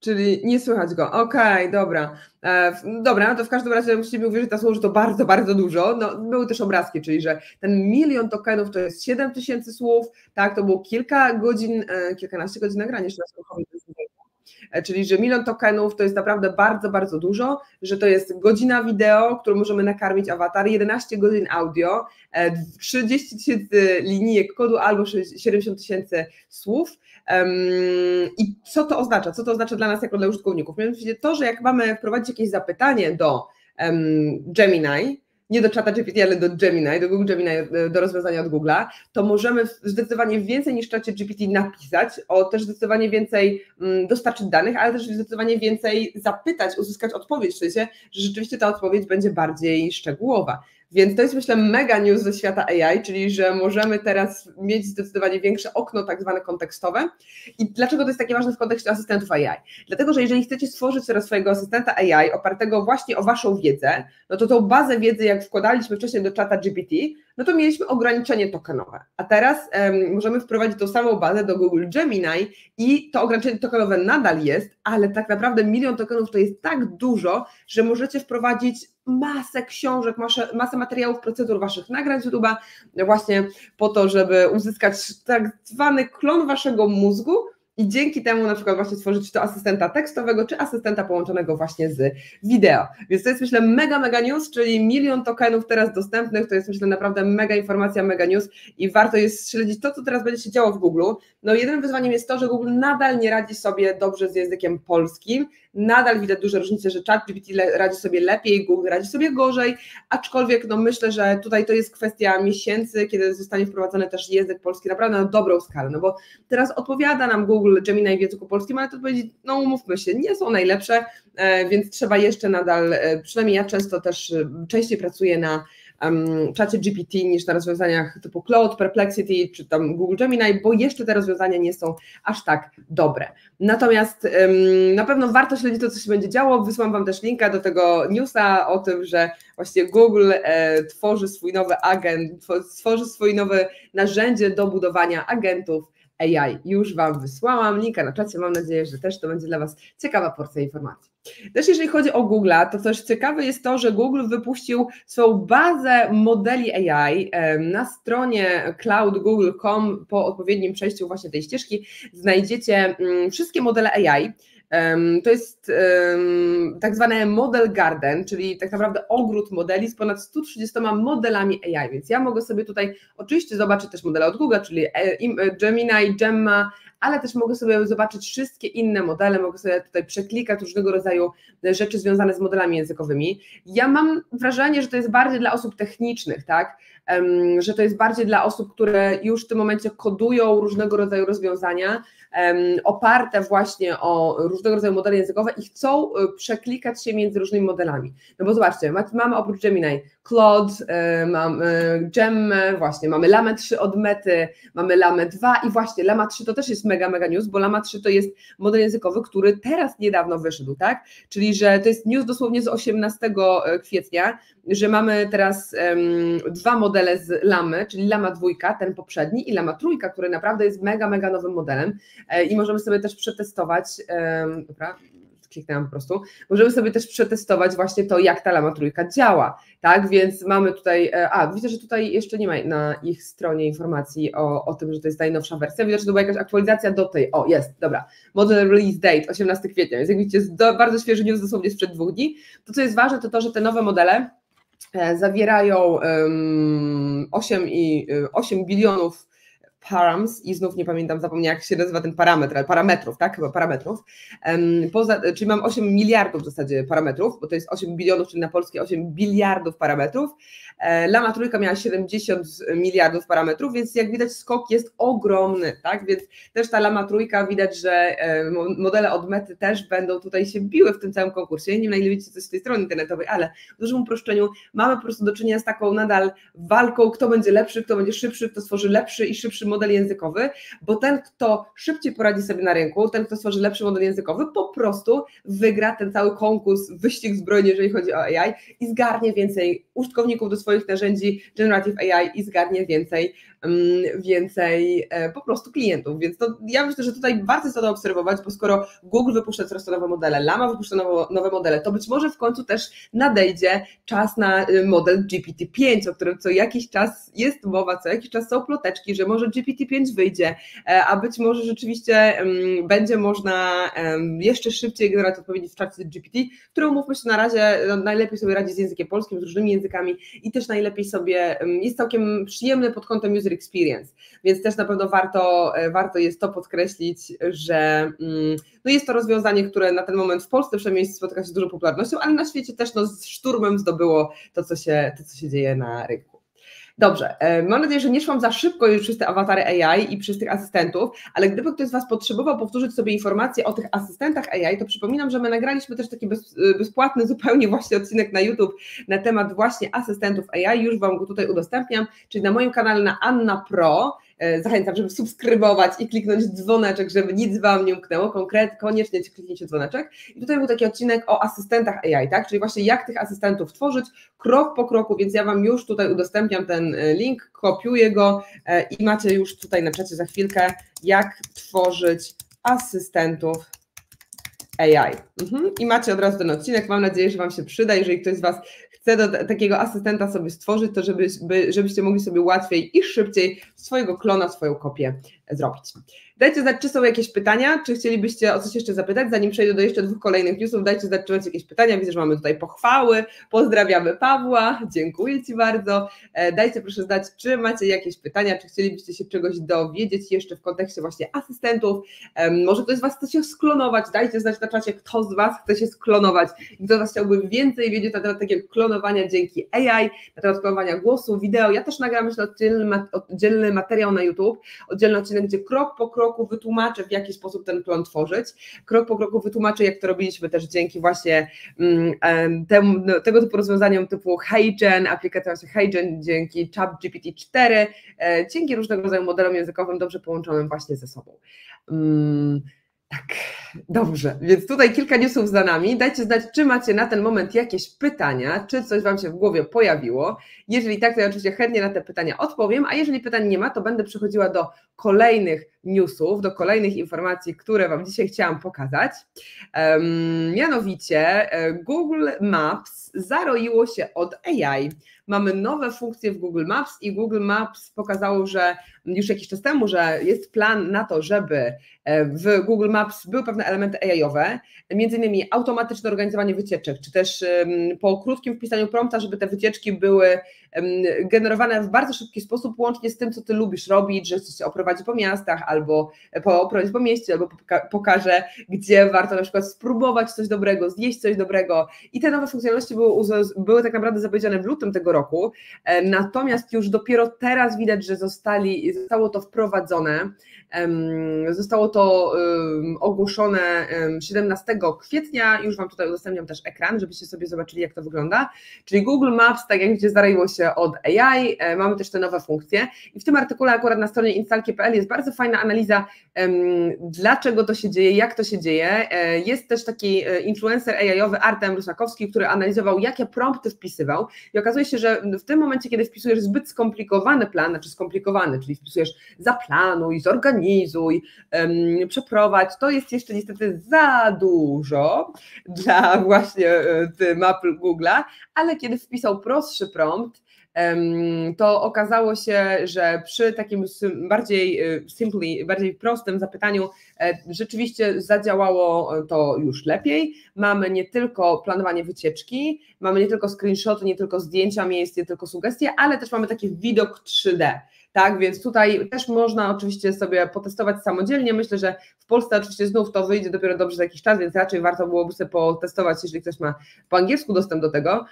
Czyli nie słychać go. Okej, dobra. Dobra, to w każdym razie musicie mi uwierzyć na słowo, że to bardzo, bardzo dużo. No, były też obrazki, czyli że ten 1 milion tokenów to jest 7000 słów, tak, to było kilka godzin, kilkanaście godzin nagrania, jeszcze raz uruchomię. czyli że 1 milion tokenów to jest naprawdę bardzo, bardzo dużo, że to jest godzina wideo, którą możemy nakarmić awatar, 11 godzin audio, 30 tysięcy linijek kodu albo 70 tysięcy słów. I co to oznacza? Co to oznacza dla nas jako dla użytkowników? Mianowicie to, że jak mamy wprowadzić jakieś zapytanie do Gemini, nie do ChatGPT, ale do Gemini, do Google Gemini, do rozwiązania od Google'a, to możemy zdecydowanie więcej niż ChatGPT napisać, też zdecydowanie więcej dostarczyć danych, ale też zdecydowanie więcej zapytać, uzyskać odpowiedź, w sensie, że rzeczywiście ta odpowiedź będzie bardziej szczegółowa. Więc to jest, myślę, mega news ze świata AI, czyli że możemy teraz mieć zdecydowanie większe okno tak zwane kontekstowe. I dlaczego to jest takie ważne w kontekście asystentów AI? Dlatego, że jeżeli chcecie stworzyć teraz swojego asystenta AI opartego właśnie o waszą wiedzę, no to tą bazę wiedzy, jak wkładaliśmy wcześniej do czata GPT, no to mieliśmy ograniczenie tokenowe. A teraz możemy wprowadzić tą samą bazę do Google Gemini i to ograniczenie tokenowe nadal jest, ale tak naprawdę 1 milion tokenów to jest tak dużo, że możecie wprowadzić masę książek, masę materiałów, procedur waszych nagrań z YouTube'a właśnie po to, żeby uzyskać tak zwany klon waszego mózgu i dzięki temu na przykład właśnie stworzyć to asystenta tekstowego czy asystenta połączonego właśnie z wideo. Więc to jest, myślę, mega news, czyli 1 milion tokenów teraz dostępnych, to jest, myślę, naprawdę mega informacja, mega news i warto jest śledzić to, co teraz będzie się działo w Google. No jedynym wyzwaniem jest to, że Google nadal nie radzi sobie dobrze z językiem polskim, nadal widać duże różnice, że ChatGPT radzi sobie lepiej, Google radzi sobie gorzej, aczkolwiek no myślę, że tutaj to jest kwestia miesięcy, kiedy zostanie wprowadzony też język polski naprawdę na dobrą skalę, no bo teraz odpowiada nam Google Gemini w języku polskim, ale te odpowiedzi, no umówmy się, nie są najlepsze, więc trzeba jeszcze nadal, przynajmniej ja częściej pracuję na czacie GPT niż na rozwiązaniach typu Claude, Perplexity czy tam Google Gemini, bo jeszcze te rozwiązania nie są aż tak dobre. Natomiast na pewno warto śledzić to, co się będzie działo. Wysłam Wam też linka do tego newsa o tym, że właśnie Google tworzy swój nowy agent, stworzy swoje nowe narzędzie do budowania agentów AI. Już Wam wysłałam linka na czacie, mam nadzieję, że też to będzie dla Was ciekawa porcja informacji. Też jeżeli chodzi o Google'a, to też ciekawe jest to, że Google wypuścił swoją bazę modeli AI na stronie cloud.google.com. Po odpowiednim przejściu właśnie tej ścieżki znajdziecie wszystkie modele AI. To jest tak zwany Model Garden, czyli tak naprawdę ogród modeli z ponad 130 modelami AI, więc ja mogę sobie tutaj oczywiście zobaczyć też modele od Google, czyli Gemini, Gemma, ale też mogę sobie zobaczyć wszystkie inne modele, mogę sobie tutaj przeklikać różnego rodzaju rzeczy związane z modelami językowymi. Ja mam wrażenie, że to jest bardziej dla osób technicznych, tak? Że to jest bardziej dla osób, które już w tym momencie kodują różnego rodzaju rozwiązania, oparte właśnie o różnego rodzaju modele językowe i chcą przeklikać się między różnymi modelami. No bo zobaczcie, mamy oprócz Gemini Claude, mamy Gemmę, właśnie mamy Llama 3 od Mety, mamy Llama 2 i właśnie Llama 3 to też jest mega news, bo Llama 3 to jest model językowy, który teraz niedawno wyszedł, tak? Czyli że to jest news dosłownie z 18 kwietnia, że mamy teraz 2 modele z Lamy, czyli Llama 2, ten poprzedni i Llama 3, który naprawdę jest mega nowym modelem i możemy sobie też przetestować, dobra, kliknęłam po prostu, możemy sobie też przetestować właśnie to, jak ta Llama 3 działa, tak, więc mamy tutaj, widzę, że tutaj jeszcze nie ma na ich stronie informacji o tym, że to jest najnowsza wersja, widać, że to była jakaś aktualizacja do tej, jest, dobra, model release date, 18 kwietnia, więc jak widzicie, jest bardzo świeży news dosłownie sprzed 2 dni, to co jest ważne, to to, że te nowe modele zawierają 8 bilionów params i znów nie pamiętam, zapomniałam jak się nazywa ten parametr, ale parametrów, tak, chyba parametrów, czyli mam 8 miliardów w zasadzie parametrów, bo to jest 8 bilionów, czyli na polskie 8 biliardów parametrów, Llama 3 miała 70 miliardów parametrów, więc jak widać skok jest ogromny, tak, więc też ta Llama 3 widać, że modele od Mety też będą tutaj się biły w tym całym konkursie, nie wiem na ile wiecie coś z tej strony internetowej, ale w dużym uproszczeniu mamy po prostu do czynienia z taką nadal walką, kto będzie lepszy, kto będzie szybszy, kto stworzy lepszy i szybszy model językowy, bo ten, kto szybciej poradzi sobie na rynku, ten, kto stworzy lepszy model językowy, po prostu wygra ten cały konkurs, wyścig zbrojny, jeżeli chodzi o AI i zgarnie więcej użytkowników do swoich narzędzi Generative AI i zgarnie więcej więcej po prostu klientów, więc to ja myślę, że tutaj warto jest to obserwować, bo skoro Google wypuszcza coraz to nowe modele, Llama wypuszcza nowe modele, to być może w końcu też nadejdzie czas na model GPT-5, o którym co jakiś czas jest mowa, co jakiś czas są ploteczki, że może GPT-5 wyjdzie, a być może rzeczywiście będzie można jeszcze szybciej generować odpowiedzi w czacie GPT, który umówmy się na razie najlepiej sobie radzi z językiem polskim, z różnymi językami i też najlepiej sobie, jest całkiem przyjemny pod kątem user experience, więc też na pewno warto jest to podkreślić, że no jest to rozwiązanie, które na ten moment w Polsce przynajmniej spotyka się z dużą popularnością, ale na świecie też z szturmem zdobyło to, co się dzieje na rynku. Dobrze, mam nadzieję, że nie szłam za szybko już przez te awatary AI i przez tych asystentów, ale gdyby ktoś z Was potrzebował powtórzyć sobie informacje o tych asystentach AI, to przypominam, że my nagraliśmy też taki bezpłatny zupełnie właśnie odcinek na YouTube na temat właśnie asystentów AI, już Wam go tutaj udostępniam, czyli na moim kanale na Anna Pro. Zachęcam, żeby subskrybować i kliknąć dzwoneczek, żeby nic Wam nie umknęło, koniecznie kliknijcie dzwoneczek. I tutaj był taki odcinek o asystentach AI, tak? Czyli właśnie jak tych asystentów tworzyć krok po kroku, więc ja Wam już tutaj udostępniam ten link, kopiuję go i macie już tutaj na czacie za chwilkę, jak tworzyć asystentów AI. I macie od razu ten odcinek, mam nadzieję, że Wam się przyda, jeżeli ktoś z Was chce takiego asystenta sobie stworzyć, to żebyście mogli sobie łatwiej i szybciej swojego klona, swoją kopię zrobić. Dajcie znać, czy są jakieś pytania, czy chcielibyście o coś jeszcze zapytać, zanim przejdę do jeszcze 2 kolejnych newsów, dajcie znać, czy macie jakieś pytania, widzę, że mamy tutaj pochwały, pozdrawiamy Pawła, dziękuję Ci bardzo, dajcie proszę znać, czy macie jakieś pytania, czy chcielibyście się czegoś dowiedzieć jeszcze w kontekście właśnie asystentów, może ktoś z Was chce się sklonować, dajcie znać na czacie, kto z Was chce się sklonować i kto z Was chciałby więcej wiedzieć na temat takiego klonowania dzięki AI, na temat klonowania głosu, wideo, ja też nagram myślę oddzielny materiał na YouTube, oddzielny odcinek, gdzie krok po kroku wytłumaczę, w jaki sposób ten klon tworzyć. Krok po kroku wytłumaczę, jak to robiliśmy też dzięki właśnie tego typu rozwiązaniom typu HeyGen, aplikacja HeyGen, dzięki ChatGPT-4, dzięki różnego rodzaju modelom językowym dobrze połączonym właśnie ze sobą. Tak, dobrze, więc tutaj kilka newsów za nami. Dajcie znać, czy macie na ten moment jakieś pytania, czy coś Wam się w głowie pojawiło. Jeżeli tak, to ja oczywiście chętnie na te pytania odpowiem, a jeżeli pytań nie ma, to będę przechodziła do kolejnych newsów, do kolejnych informacji, które Wam dzisiaj chciałam pokazać. Mianowicie Google Maps zaroiło się od AI. Mamy nowe funkcje w Google Maps i Google Maps pokazało, że już jakiś czas temu, że jest plan na to, żeby w Google Maps były pewne elementy AI-owe, między innymi automatyczne organizowanie wycieczek, czy też po krótkim wpisaniu prompta, żeby te wycieczki były generowane w bardzo szybki sposób, łącznie z tym, co Ty lubisz robić, że Cię oprowadzi po miastach, albo oprowadzi po mieście, albo pokaże, gdzie warto na przykład spróbować coś dobrego, zjeść coś dobrego i te nowe funkcjonalności były tak naprawdę zapowiedziane w lutym tego roku, natomiast już dopiero teraz widać, że zostało to wprowadzone, zostało to ogłoszone 17 kwietnia, już Wam tutaj udostępniam też ekran, żebyście sobie zobaczyli, jak to wygląda, czyli Google Maps, tak jak widzicie, zaroiło się od AI, mamy też te nowe funkcje i w tym artykule akurat na stronie instalki.pl jest bardzo fajna analiza, dlaczego to się dzieje, jak to się dzieje. Jest też taki influencer AI-owy Artem Rusakowski, który analizował, jakie prompty wpisywał i okazuje się, że w tym momencie, kiedy wpisujesz zbyt skomplikowany plan, znaczy skomplikowany, czyli wpisujesz zaplanuj, zorganizuj, przeprowadź, to jest jeszcze niestety za dużo dla właśnie map Google'a, ale kiedy wpisał prostszy prompt, to okazało się, że przy takim bardziej prostym zapytaniu rzeczywiście zadziałało to już lepiej. Mamy nie tylko planowanie wycieczki, mamy nie tylko screenshoty, nie tylko zdjęcia miejsc, nie tylko sugestie, ale też mamy taki widok 3D. Tak, więc tutaj też można oczywiście sobie potestować samodzielnie. Myślę, że w Polsce oczywiście znów to wyjdzie dopiero dobrze za jakiś czas, więc raczej warto byłoby sobie potestować, jeżeli ktoś ma po angielsku dostęp do tego.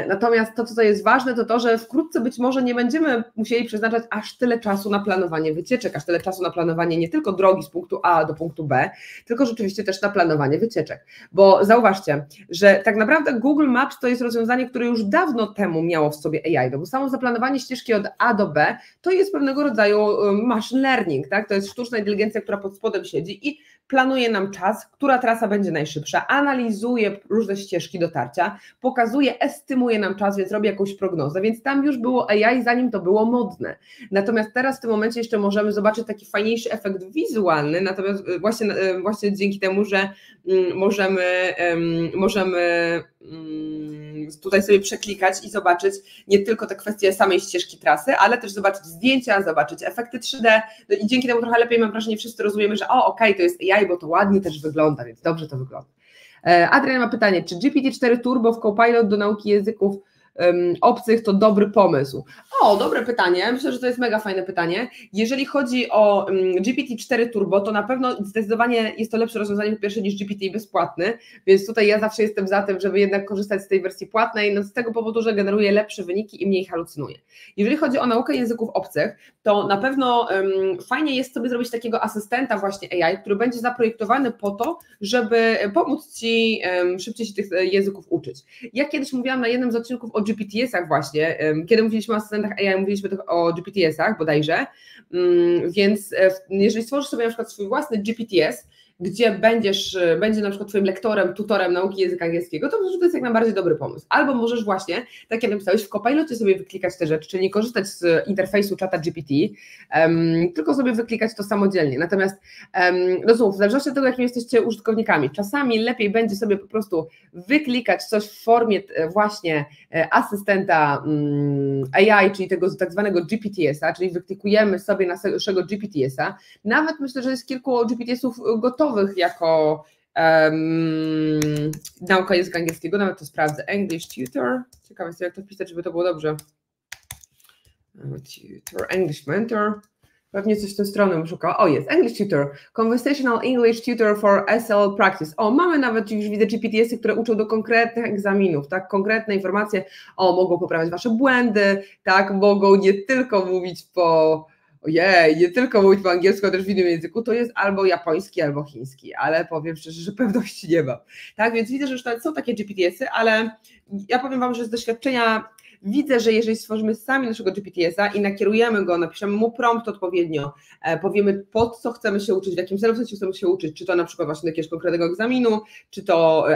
Natomiast to, co tutaj jest ważne, to to, że wkrótce być może nie będziemy musieli przeznaczać aż tyle czasu na planowanie wycieczek, aż tyle czasu na planowanie nie tylko drogi z punktu A do punktu B, tylko rzeczywiście też na planowanie wycieczek. Bo zauważcie, że tak naprawdę Google Maps to jest rozwiązanie, które już dawno temu miało w sobie AI, no bo samo zaplanowanie ścieżki od A do B to jest jest pewnego rodzaju machine learning, tak? To jest sztuczna inteligencja, która pod spodem siedzi i planuje nam czas, która trasa będzie najszybsza, analizuje różne ścieżki dotarcia, pokazuje, estymuje nam czas, więc robi jakąś prognozę, więc tam już było AI, zanim to było modne. Natomiast teraz w tym momencie jeszcze możemy zobaczyć taki fajniejszy efekt wizualny, natomiast właśnie dzięki temu, że możemy tutaj sobie przeklikać i zobaczyć nie tylko te kwestie samej ścieżki trasy, ale też zobaczyć zdjęcia, zobaczyć efekty 3D, no i dzięki temu trochę lepiej, mam wrażenie, wszyscy rozumiemy, że okej, to jest AI, bo to ładnie też wygląda, więc dobrze to wygląda. Adrian ma pytanie, czy GPT-4 Turbo w Copilot do nauki języków obcych to dobry pomysł? Dobre pytanie, myślę, że to jest mega fajne pytanie. Jeżeli chodzi o GPT-4 Turbo, to na pewno zdecydowanie jest to lepsze rozwiązanie po pierwsze niż GPT bezpłatny, więc tutaj ja zawsze jestem za tym, żeby jednak korzystać z tej wersji płatnej, no z tego powodu, że generuje lepsze wyniki i mniej halucynuje. Jeżeli chodzi o naukę języków obcych, to na pewno fajnie jest sobie zrobić takiego asystenta właśnie AI, który będzie zaprojektowany po to, żeby pomóc Ci szybciej się tych języków uczyć. Ja kiedyś mówiłam na jednym z odcinków o GPTS-ach właśnie, kiedy mówiliśmy o asystentach AI, mówiliśmy o GPTS-ach bodajże, więc jeżeli stworzysz sobie na przykład swój własny GPTS, gdzie będzie na przykład Twoim lektorem, tutorem nauki języka angielskiego, to myślę, że to jest jak najbardziej dobry pomysł. Albo możesz właśnie, tak jak napisałeś, w Copilocie sobie wyklikać te rzeczy, czyli nie korzystać z interfejsu czata GPT, tylko sobie wyklikać to samodzielnie. Natomiast no znów, w zależności od tego, jakim jesteście użytkownikami, czasami lepiej będzie sobie po prostu wyklikać coś w formie właśnie asystenta AI, czyli tego tak zwanego GPTS-a, czyli wyklikujemy sobie naszego GPTS-a. Nawet myślę, że jest kilku GPTS-ów gotowych jako nauka języka angielskiego, nawet to sprawdzę. English Tutor, ciekawe jest, jak to wpisać, żeby to było dobrze. Tutor, English Mentor, pewnie coś z tą stroną szukała. Jest, English Tutor, Conversational English Tutor for SL Practice. Mamy nawet, już widzę GPT-sy, które uczą do konkretnych egzaminów, tak, konkretne informacje, mogą poprawiać Wasze błędy, tak, mogą nie tylko mówić nie tylko mówić po angielsku, a też w innym języku, to jest albo japoński, albo chiński, ale powiem szczerze, że pewności nie mam. Tak, więc widzę, że już nawet są takie GPT-sy, ale ja powiem Wam, że z doświadczenia widzę, że jeżeli stworzymy sami naszego GPT-sa i nakierujemy go, napiszemy mu prompt odpowiednio, powiemy po co chcemy się uczyć, w jakim celu chcemy się uczyć, czy to na przykład właśnie do jakiegoś konkretnego egzaminu, czy to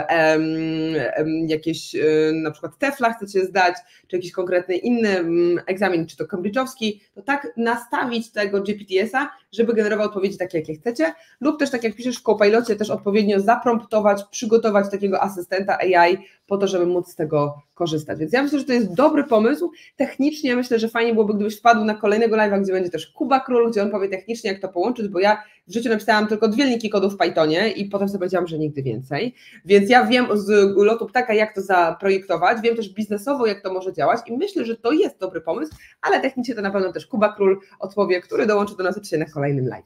jakieś na przykład TEFL-a chcecie zdać, czy jakiś konkretny inny egzamin, czy to cambridge'owski, to tak nastawić tego GPT-sa, żeby generował odpowiedzi takie, jakie chcecie, lub też tak jak piszesz w Copilocie, też odpowiednio zapromptować, przygotować takiego asystenta AI po to, żeby móc z tego korzystać. Więc ja myślę, że to jest dobry pomysł. Technicznie myślę, że fajnie byłoby, gdybyś wpadł na kolejnego live'a, gdzie będzie też Kuba Król, gdzie on powie technicznie, jak to połączyć, bo ja w życiu napisałam tylko 2 linijki kodu w Pythonie i potem sobie powiedziałam, że nigdy więcej. Więc ja wiem z lotu ptaka, jak to zaprojektować, wiem też biznesowo, jak to może działać i myślę, że to jest dobry pomysł, ale technicznie to na pewno też Kuba Król odpowie, który dołączy do nas oczywiście na kolejnym live.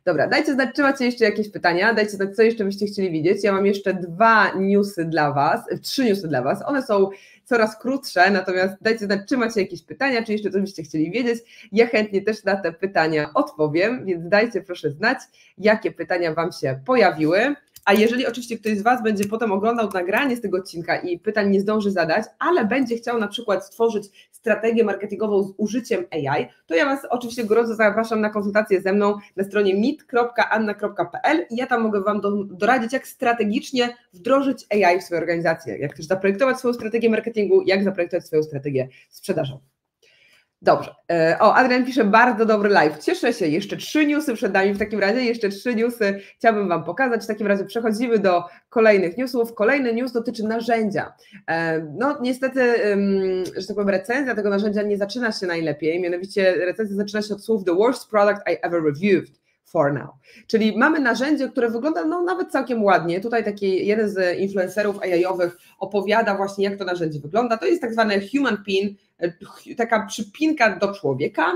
Dobra, dajcie znać, czy macie jeszcze jakieś pytania, dajcie znać, co jeszcze byście chcieli widzieć. Ja mam jeszcze 3 newsy dla Was, one są coraz krótsze, natomiast dajcie znać, czy macie jakieś pytania, czy jeszcze coś byście chcieli wiedzieć. Ja chętnie też na te pytania odpowiem, więc dajcie proszę znać, jakie pytania Wam się pojawiły. A jeżeli oczywiście ktoś z Was będzie potem oglądał nagranie z tego odcinka i pytań nie zdąży zadać, ale będzie chciał na przykład stworzyć strategię marketingową z użyciem AI, to ja Was oczywiście gorąco zapraszam na konsultację ze mną na stronie meet.anna.pl i ja tam mogę Wam doradzić, jak strategicznie wdrożyć AI w swoją organizację, jak też zaprojektować swoją strategię marketingu, jak zaprojektować swoją strategię sprzedażową. Dobrze. Adrian pisze, bardzo dobry live. Cieszę się, jeszcze 3 newsy przed nami w takim razie, jeszcze 3 newsy chciałabym Wam pokazać. W takim razie przechodzimy do kolejnych newsów. Kolejny news dotyczy narzędzia. No niestety, że tak powiem, recenzja tego narzędzia nie zaczyna się najlepiej, mianowicie recenzja zaczyna się od słów the worst product I ever reviewed for now. Czyli mamy narzędzie, które wygląda nawet całkiem ładnie. Tutaj taki jeden z influencerów AI-owych opowiada właśnie, jak to narzędzie wygląda. To jest tak zwany human pin, taka przypinka do człowieka,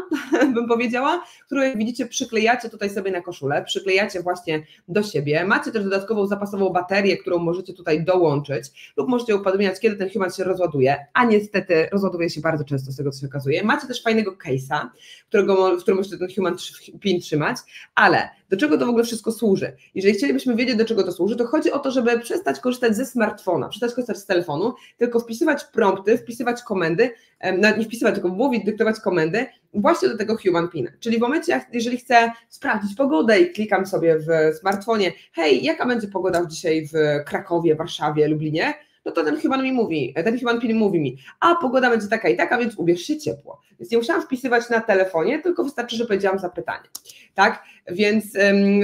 bym powiedziała, którą jak widzicie przyklejacie tutaj sobie na koszulę, przyklejacie właśnie do siebie, macie też dodatkową zapasową baterię, którą możecie tutaj dołączyć lub możecie ją podmieniać, kiedy ten human się rozładuje, a niestety rozładuje się bardzo często z tego, co się okazuje. Macie też fajnego case'a, w którym możecie ten human pin trzymać, ale do czego to w ogóle wszystko służy. Jeżeli chcielibyśmy wiedzieć, do czego to służy, to chodzi o to, żeby przestać korzystać ze smartfona, przestać korzystać z telefonu, tylko wpisywać prompty, wpisywać komendy, nawet nie wpisywać, tylko mówić, dyktować komendy właśnie do tego Human Pina. Czyli w momencie, jeżeli chcę sprawdzić pogodę i klikam sobie w smartfonie, hej, jaka będzie pogoda dzisiaj w Krakowie, Warszawie, Lublinie, no to ten Human Pin mówi mi, a pogoda będzie taka i taka, więc ubierz się ciepło. Więc nie musiałam wpisywać na telefonie, tylko wystarczy, że powiedziałam zapytanie. Tak? Więc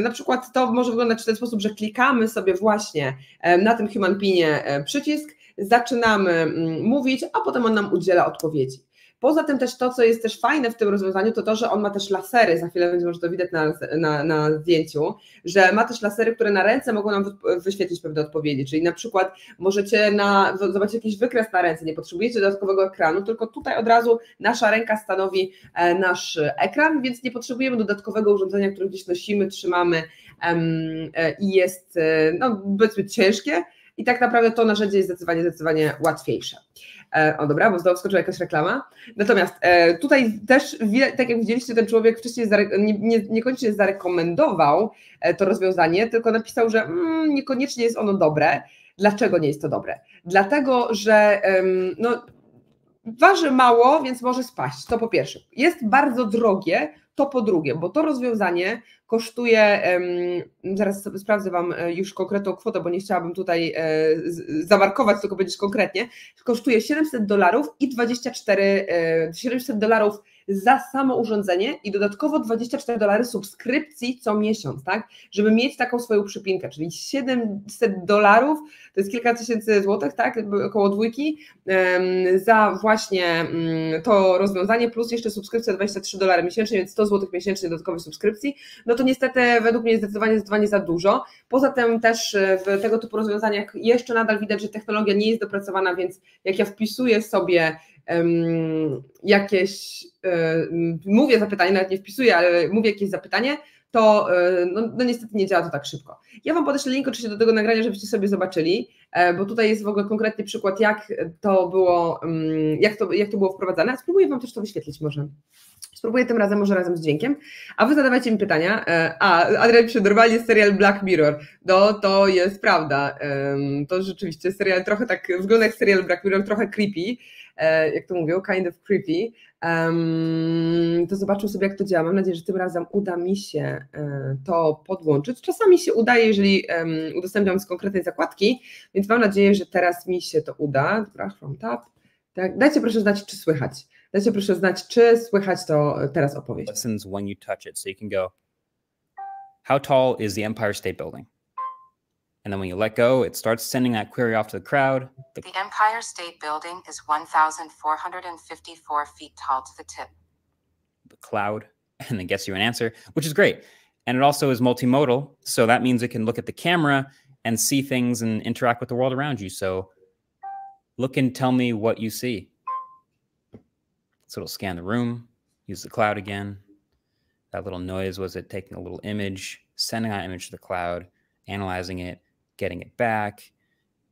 na przykład to może wyglądać w ten sposób, że klikamy sobie właśnie na tym Human Pinie przycisk, zaczynamy mówić, a potem on nam udziela odpowiedzi. Poza tym też to, co jest też fajne w tym rozwiązaniu, to to, że on ma też lasery, za chwilę będzie może to widać na zdjęciu, że ma też lasery, które na ręce mogą nam wyświetlić pewne odpowiedzi, czyli na przykład możecie zobaczyć jakiś wykres na ręce, nie potrzebujecie dodatkowego ekranu, tylko tutaj od razu nasza ręka stanowi nasz ekran, więc nie potrzebujemy dodatkowego urządzenia, które gdzieś nosimy, trzymamy i jest, no powiedzmy, ciężkie i tak naprawdę to narzędzie jest zdecydowanie łatwiejsze. O dobra, bo znowu wskoczyła jakaś reklama. Natomiast tutaj też, tak jak widzieliście, ten człowiek wcześniej niekoniecznie zarekomendował to rozwiązanie, tylko napisał, że niekoniecznie jest ono dobre. Dlaczego nie jest to dobre? Dlatego, że no, waży mało, więc może spaść. To po pierwsze. Jest bardzo drogie, to po drugie, bo to rozwiązanie kosztuje, zaraz sobie sprawdzę Wam już konkretną kwotę, bo nie chciałabym tutaj zamarkować, tylko powiedzieć konkretnie, kosztuje $700 i $700 za samo urządzenie i dodatkowo $24 subskrypcji co miesiąc, tak, żeby mieć taką swoją przypinkę, czyli $700 to jest kilka tysięcy złotych, tak, około dwójki, za właśnie to rozwiązanie, plus jeszcze subskrypcja $23 miesięcznie, więc $100 miesięcznie dodatkowej subskrypcji, no to niestety według mnie zdecydowanie za dużo. Poza tym też w tego typu rozwiązaniach jeszcze nadal widać, że technologia nie jest dopracowana, więc jak ja wpisuję sobie mówię zapytanie, nawet nie wpisuję, ale mówię jakieś zapytanie, to no niestety nie działa to tak szybko. Ja Wam podeślę link oczywiście do tego nagrania, żebyście sobie zobaczyli, bo tutaj jest w ogóle konkretny przykład, jak to było wprowadzane, a spróbuję Wam też to wyświetlić może. Spróbuję tym razem, może razem z dźwiękiem, a Wy zadawajcie mi pytania. Adrian pisze, normalnie serial Black Mirror. No, to jest prawda. To rzeczywiście serial trochę tak, wygląda jak serial Black Mirror, trochę creepy, jak to mówią, kind of creepy. To zobaczę sobie, jak to działa. Mam nadzieję, że tym razem uda mi się to podłączyć. Czasami się udaje, jeżeli udostępniam z konkretnej zakładki, więc mam nadzieję, że teraz mi się to uda. Dobra, from tab. Tak. Dajcie proszę znać, czy słychać. Dajcie proszę znać, czy słychać to teraz opowieść. Listens when you touch it, so you can go, how tall is the Empire State Building? And then when you let go, it starts sending that query off to the crowd. The Empire State Building is 1,454 feet tall to the tip. The cloud, and it gets you an answer, which is great. And it also is multimodal, so that means it can look at the camera and see things and interact with the world around you. So look and tell me what you see. So it'll scan the room, use the cloud again. That little noise was it taking a little image, sending that image to the cloud, analyzing it, getting it back,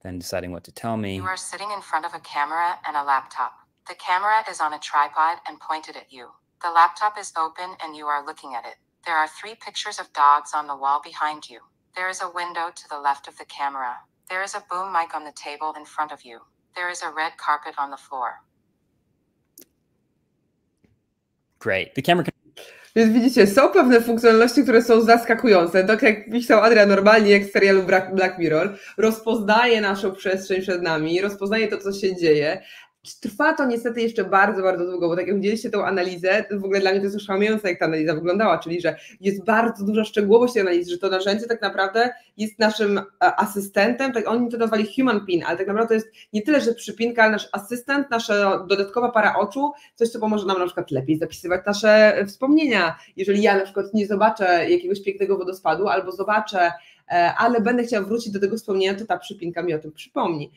then deciding what to tell me. You are sitting in front of a camera and a laptop. The camera is on a tripod and pointed at you. The laptop is open and you are looking at it. There are 3 pictures of dogs on the wall behind you. There is a window to the left of the camera. There is a boom mic on the table in front of you. There is a red carpet on the floor. Great. The camera can... Więc widzicie, są pewne funkcjonalności, które są zaskakujące. Tak jak pisał Adrian, normalnie jak w serialu Black Mirror, rozpoznaje naszą przestrzeń przed nami, rozpoznaje to, co się dzieje. Trwa to niestety jeszcze bardzo długo, bo tak jak widzieliście tą analizę, to w ogóle dla mnie to jest oszałamiające, jak ta analiza wyglądała, czyli że jest bardzo duża szczegółowość tej analizy, że to narzędzie tak naprawdę jest naszym asystentem, tak oni to nazwali Human Pin, ale tak naprawdę to jest nie tyle, że przypinka, ale nasz asystent, nasza dodatkowa para oczu, coś, co pomoże nam na przykład lepiej zapisywać nasze wspomnienia. Jeżeli ja na przykład nie zobaczę jakiegoś pięknego wodospadu, albo zobaczę, ale będę chciała wrócić do tego wspomnienia, to ta przypinka mi o tym przypomni.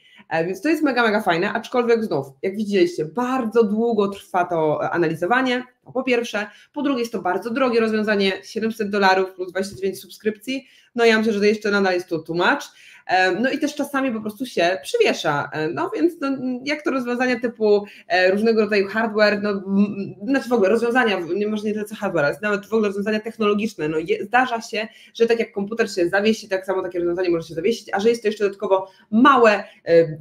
Więc to jest mega fajne, aczkolwiek znów, jak widzieliście, bardzo długo trwa to analizowanie. To po pierwsze. Po drugie jest to bardzo drogie rozwiązanie, $700 plus 29 subskrypcji. No ja myślę, że jeszcze nadal jest to too much. No i też czasami po prostu się przywiesza. No więc jak to rozwiązania typu różnego rodzaju hardware, znaczy w ogóle rozwiązania, może nie tyle co hardware, ale nawet w ogóle rozwiązania technologiczne. No zdarza się, że tak jak komputer się zawiesi, tak samo takie rozwiązanie może się zawiesić, a że jest to jeszcze dodatkowo małe,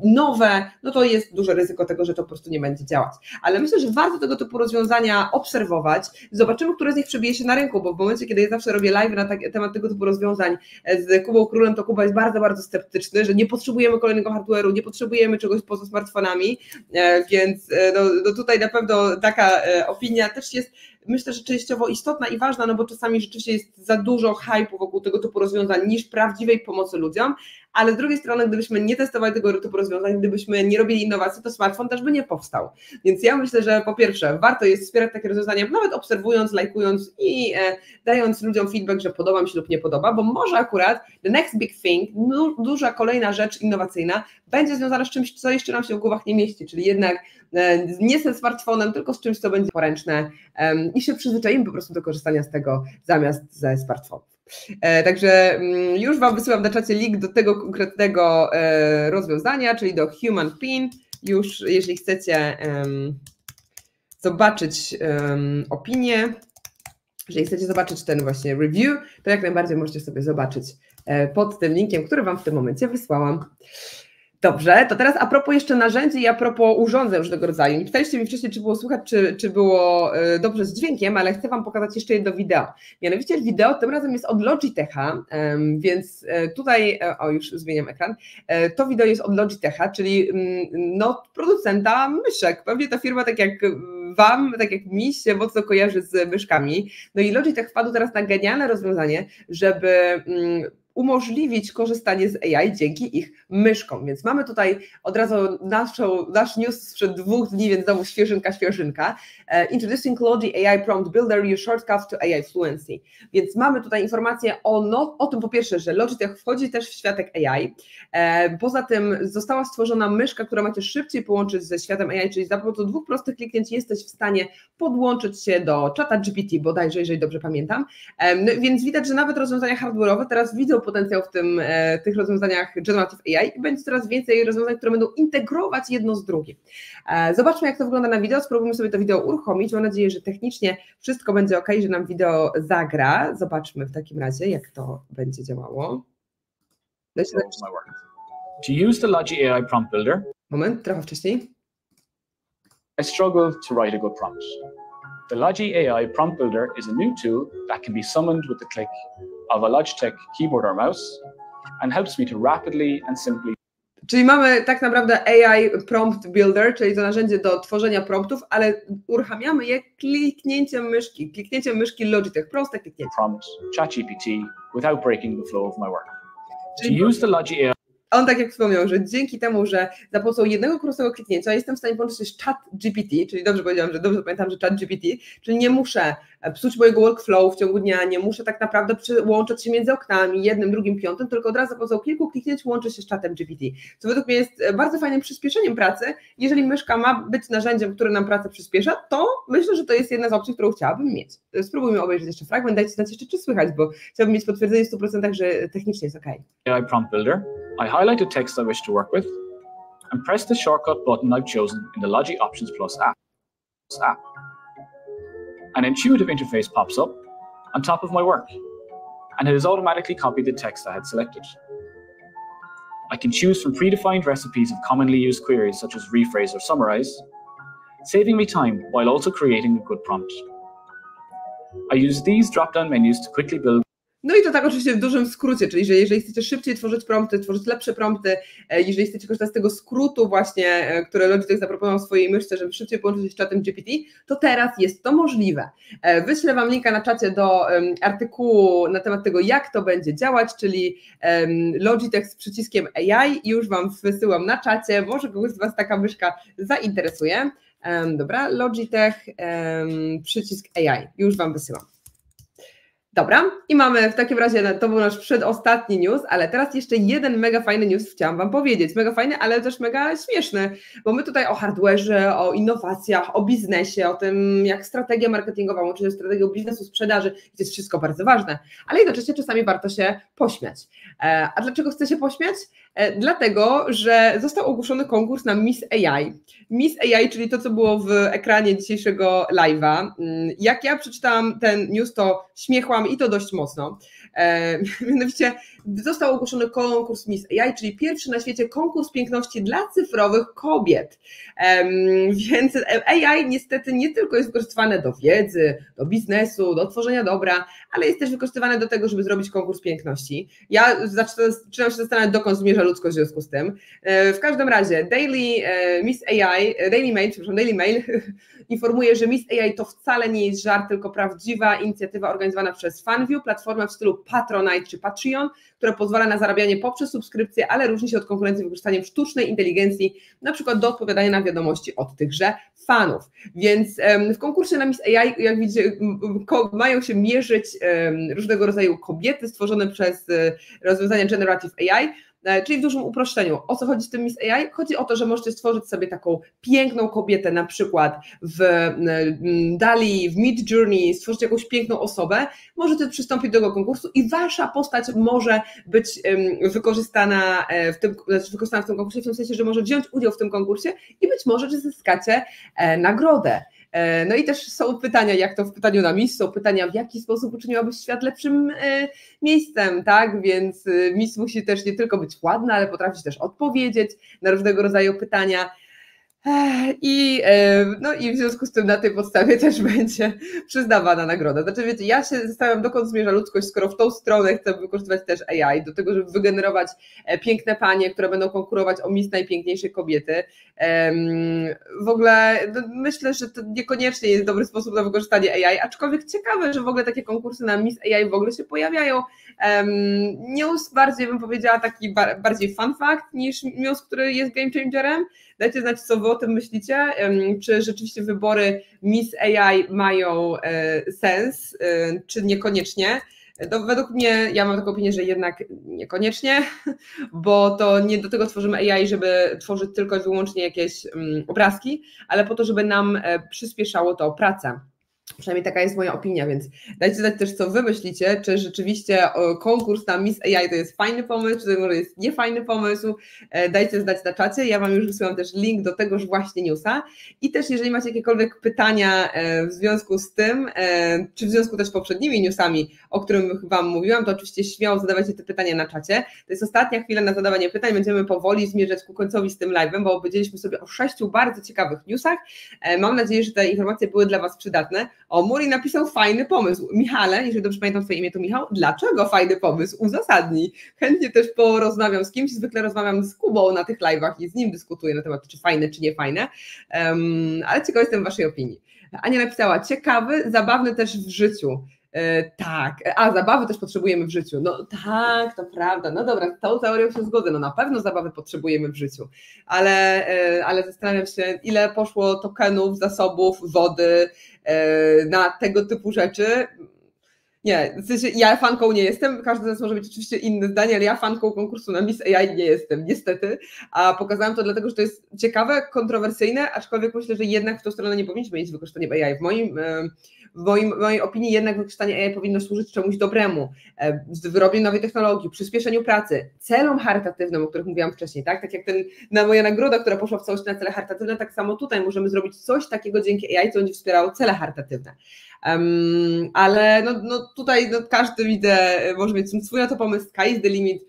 nowe, no to jest duże ryzyko tego, że to po prostu nie będzie działać. Ale myślę, że warto tego typu rozwiązania obserwować. Zobaczymy, które z nich przebije się na rynku, bo w momencie, kiedy ja zawsze robię live na temat tego typu rozwiązań z Kubą Królem, to Kuba jest bardzo, bardzo sceptyczny, że nie potrzebujemy kolejnego hardware'u, nie potrzebujemy czegoś poza smartfonami, więc no tutaj na pewno taka opinia też jest, myślę, że częściowo istotna i ważna, no bo czasami rzeczywiście jest za dużo hype'u wokół tego typu rozwiązań niż prawdziwej pomocy ludziom, ale z drugiej strony, gdybyśmy nie testowali tego typu rozwiązań, gdybyśmy nie robili innowacji, to smartfon też by nie powstał. Więc ja myślę, że po pierwsze warto jest wspierać takie rozwiązania, nawet obserwując, lajkując i dając ludziom feedback, że podoba mi się lub nie podoba, bo może akurat the next big thing, duża kolejna rzecz innowacyjna będzie związana z czymś, co jeszcze nam się w głowach nie mieści, czyli jednak nie ze smartfonem, tylko z czymś, co będzie poręczne i się przyzwyczaimy po prostu do korzystania z tego zamiast ze smartfonów. Także już Wam wysyłam na czacie link do tego konkretnego rozwiązania, czyli do Human Pin. Już jeśli chcecie zobaczyć opinię, jeżeli chcecie zobaczyć ten właśnie review, to jak najbardziej możecie sobie zobaczyć pod tym linkiem, który Wam w tym momencie wysłałam. Dobrze, to teraz a propos jeszcze narzędzi i a propos urządzeń różnego rodzaju. Pytaliście mi wcześniej, czy było słychać, czy było dobrze z dźwiękiem, ale chcę Wam pokazać jeszcze jedno wideo. Mianowicie wideo tym razem jest od Logitecha, więc tutaj, już zmieniam ekran, to wideo jest od Logitecha, czyli no, producenta myszek. Pewnie ta firma, tak jak Wam, tak jak mi się mocno kojarzy z myszkami. No i Logitech wpadł teraz na genialne rozwiązanie, żeby umożliwić korzystanie z AI dzięki ich myszkom. Więc mamy tutaj od razu nasz news sprzed 2 dni, więc znowu świeżynka. Introducing Logi AI Prompt Builder, your shortcuts to AI Fluency. Więc mamy tutaj informację o tym po pierwsze, że Logitech wchodzi też w światek AI. Poza tym została stworzona myszka, która macie szybciej połączyć ze światem AI, czyli za pomocą 2 prostych kliknięć jesteś w stanie podłączyć się do czata GPT, bodajże, jeżeli dobrze pamiętam. Więc widać, że nawet rozwiązania hardware'owe teraz widzą potencjał w tych rozwiązaniach Generative AI i będzie coraz więcej rozwiązań, które będą integrować jedno z drugim. Zobaczmy, jak to wygląda na wideo, spróbujmy sobie to wideo uruchomić. Mam nadzieję, że technicznie wszystko będzie ok, że nam wideo zagra. Zobaczmy w takim razie, jak to będzie działało. To use the Logi AI Prompt Builder, Moment, trochę wcześniej. I struggle to write a good prompt. The Logi AI Prompt Builder is a new tool that can be summoned with the click of a Logitech keyboard or mouse and helps me to rapidly and simply. Czyli mamy tak naprawdę AI Prompt Builder, czyli to narzędzie do tworzenia promptów, ale uruchamiamy je kliknięciem myszki Logitech, proste kliknięcie. Prompt ChatGPT without breaking the flow of my work. To use the Logi AI. On tak jak wspomniał, że dzięki temu, że za pomocą jednego prostego kliknięcia jestem w stanie połączyć się z ChatGPT, czyli dobrze powiedziałam, że dobrze pamiętam, że ChatGPT, czyli nie muszę psuć mojego workflow w ciągu dnia, nie muszę tak naprawdę łączyć się między oknami, jednym, drugim, piątym, tylko od razu za pomocą kilku kliknięć łączę się z Chatem GPT, co według mnie jest bardzo fajnym przyspieszeniem pracy. Jeżeli myszka ma być narzędziem, które nam pracę przyspiesza, to myślę, że to jest jedna z opcji, którą chciałabym mieć. Spróbujmy obejrzeć jeszcze fragment, dajcie znać jeszcze, czy słychać, bo chciałbym mieć potwierdzenie w 100%, że technicznie jest ok. AI Prompt Builder. I highlight the text I wish to work with and press the shortcut button I've chosen in the Logi Options Plus app. An intuitive interface pops up on top of my work, and it has automatically copied the text I had selected. I can choose from predefined recipes of commonly used queries such as rephrase or summarize, saving me time while also creating a good prompt. I use these drop-down menus to quickly build. No i to tak oczywiście w dużym skrócie, czyli że jeżeli chcecie szybciej tworzyć prompty, tworzyć lepsze prompty, jeżeli chcecie korzystać z tego skrótu właśnie, które Logitech zaproponował w swojej myszce, żeby szybciej połączyć się z czatem GPT, to teraz jest to możliwe. Wyślę Wam linka na czacie do artykułu na temat tego, jak to będzie działać, czyli Logitech z przyciskiem AI i już Wam wysyłam na czacie, może kogoś z Was taka myszka zainteresuje. Dobra, Logitech, przycisk AI, już Wam wysyłam. Dobra, i mamy w takim razie, to był nasz przedostatni news, ale teraz jeszcze jeden mega fajny news chciałam Wam powiedzieć. Mega fajny, ale też mega śmieszny, bo my tutaj o hardware'ze, o innowacjach, o biznesie, o tym, jak strategia marketingowa łączy się z strategią biznesu, sprzedaży, to jest wszystko bardzo ważne, ale jednocześnie czasami warto się pośmiać. A dlaczego chcę się pośmiać? Dlatego, że został ogłoszony konkurs na Miss AI. Miss AI, czyli to, co było w ekranie dzisiejszego live'a. Jak ja przeczytałam ten news, to śmiechłam i to dość mocno. Mianowicie został ogłoszony konkurs Miss AI, czyli pierwszy na świecie konkurs piękności dla cyfrowych kobiet. Więc AI niestety nie tylko jest wykorzystywane do wiedzy, do biznesu, do tworzenia dobra, ale jest też wykorzystywane do tego, żeby zrobić konkurs piękności. Ja zaczynam się zastanawiać, dokąd zmierza ludzkość w związku z tym. W każdym razie Daily Mail informuje, że Miss AI to wcale nie jest żart, tylko prawdziwa inicjatywa organizowana przez FanView, platforma w stylu Patronite czy Patreon, która pozwala na zarabianie poprzez subskrypcje, ale różni się od konkurencji wykorzystaniem sztucznej inteligencji, na przykład do odpowiadania na wiadomości od tychże fanów. Więc w konkursie na Miss AI, jak widzicie, mają się mierzyć różnego rodzaju kobiety stworzone przez rozwiązania Generative AI, czyli w dużym uproszczeniu. O co chodzi z tym Miss AI? Chodzi o to, że możecie stworzyć sobie taką piękną kobietę, na przykład w DALL-E, w Midjourney, stworzyć jakąś piękną osobę, możecie przystąpić do tego konkursu i wasza postać może być wykorzystana w tym konkursie, w tym sensie, że może wziąć udział w tym konkursie i być może, że zyskacie nagrodę. No i też są pytania, jak to w pytaniu na Miss, są pytania, w jaki sposób uczyniłabyś świat lepszym miejscem, tak? Więc Miss musi też nie tylko być ładna, ale potrafić też odpowiedzieć na różnego rodzaju pytania. I w związku z tym na tej podstawie też będzie przyznawana nagroda. Znaczy wiecie, ja się zastanawiam, dokąd zmierza ludzkość, skoro w tą stronę chcę wykorzystywać też AI, do tego, żeby wygenerować piękne panie, które będą konkurować o Miss najpiękniejszej kobiety. W ogóle myślę, że to niekoniecznie jest dobry sposób na wykorzystanie AI, aczkolwiek ciekawe, że w ogóle takie konkursy na Miss AI w ogóle się pojawiają. News bardziej bym powiedziała taki bardziej fun fact niż news, który jest game changerem. Dajcie znać, co wy o tym myślicie, czy rzeczywiście wybory Miss AI mają sens, czy niekoniecznie. To według mnie, ja mam taką opinię, że jednak niekoniecznie, bo to nie do tego tworzymy AI, żeby tworzyć tylko i wyłącznie jakieś obrazki, ale po to, żeby nam przyspieszało to pracę. Przynajmniej taka jest moja opinia, więc dajcie znać też, co wy myślicie, czy rzeczywiście konkurs na Miss AI to jest fajny pomysł, czy to może jest niefajny pomysł. Dajcie znać na czacie, ja wam już wysyłam też link do tegoż właśnie newsa i też jeżeli macie jakiekolwiek pytania w związku z tym, czy w związku też z poprzednimi newsami, o którym wam mówiłam, to oczywiście śmiało zadawajcie te pytania na czacie. To jest ostatnia chwila na zadawanie pytań, będziemy powoli zmierzać ku końcowi z tym live'em, bo powiedzieliśmy sobie o 6 bardzo ciekawych newsach. Mam nadzieję, że te informacje były dla was przydatne. O, Muri napisał fajny pomysł. Michale, jeżeli dobrze pamiętam twoje imię, to Michał, dlaczego fajny pomysł? Uzasadnij. Chętnie też porozmawiam z kimś, zwykle rozmawiam z Kubą na tych live'ach i z nim dyskutuję na temat, czy fajne, czy nie fajne, ale ciekawa jestem waszej opinii. Ania napisała, ciekawy, zabawny też w życiu. Tak, zabawy też potrzebujemy w życiu. No tak, to prawda. No dobra, z tą teorią się zgodzę. No na pewno zabawy potrzebujemy w życiu, ale zastanawiam się, ile poszło tokenów, zasobów, wody na tego typu rzeczy. Nie, w sensie ja fanką nie jestem, każdy z nas może mieć oczywiście inne zdanie, ale ja fanką konkursu na Miss AI nie jestem, niestety, a pokazałam to dlatego, że to jest ciekawe, kontrowersyjne, aczkolwiek myślę, że jednak w tą stronę nie powinniśmy mieć wykorzystaniem AI. W mojej opinii jednak wykorzystanie AI powinno służyć czemuś dobremu, wyrobieniu nowej technologii, przyspieszeniu pracy, celom charytatywnym, o których mówiłam wcześniej, tak? Tak jak moja nagroda, która poszła w całości na cele charytatywne, tak samo tutaj możemy zrobić coś takiego dzięki AI, co będzie wspierało cele charytatywne. Ale tutaj każdy widzę, może mieć swój na to pomysł, sky is the limit,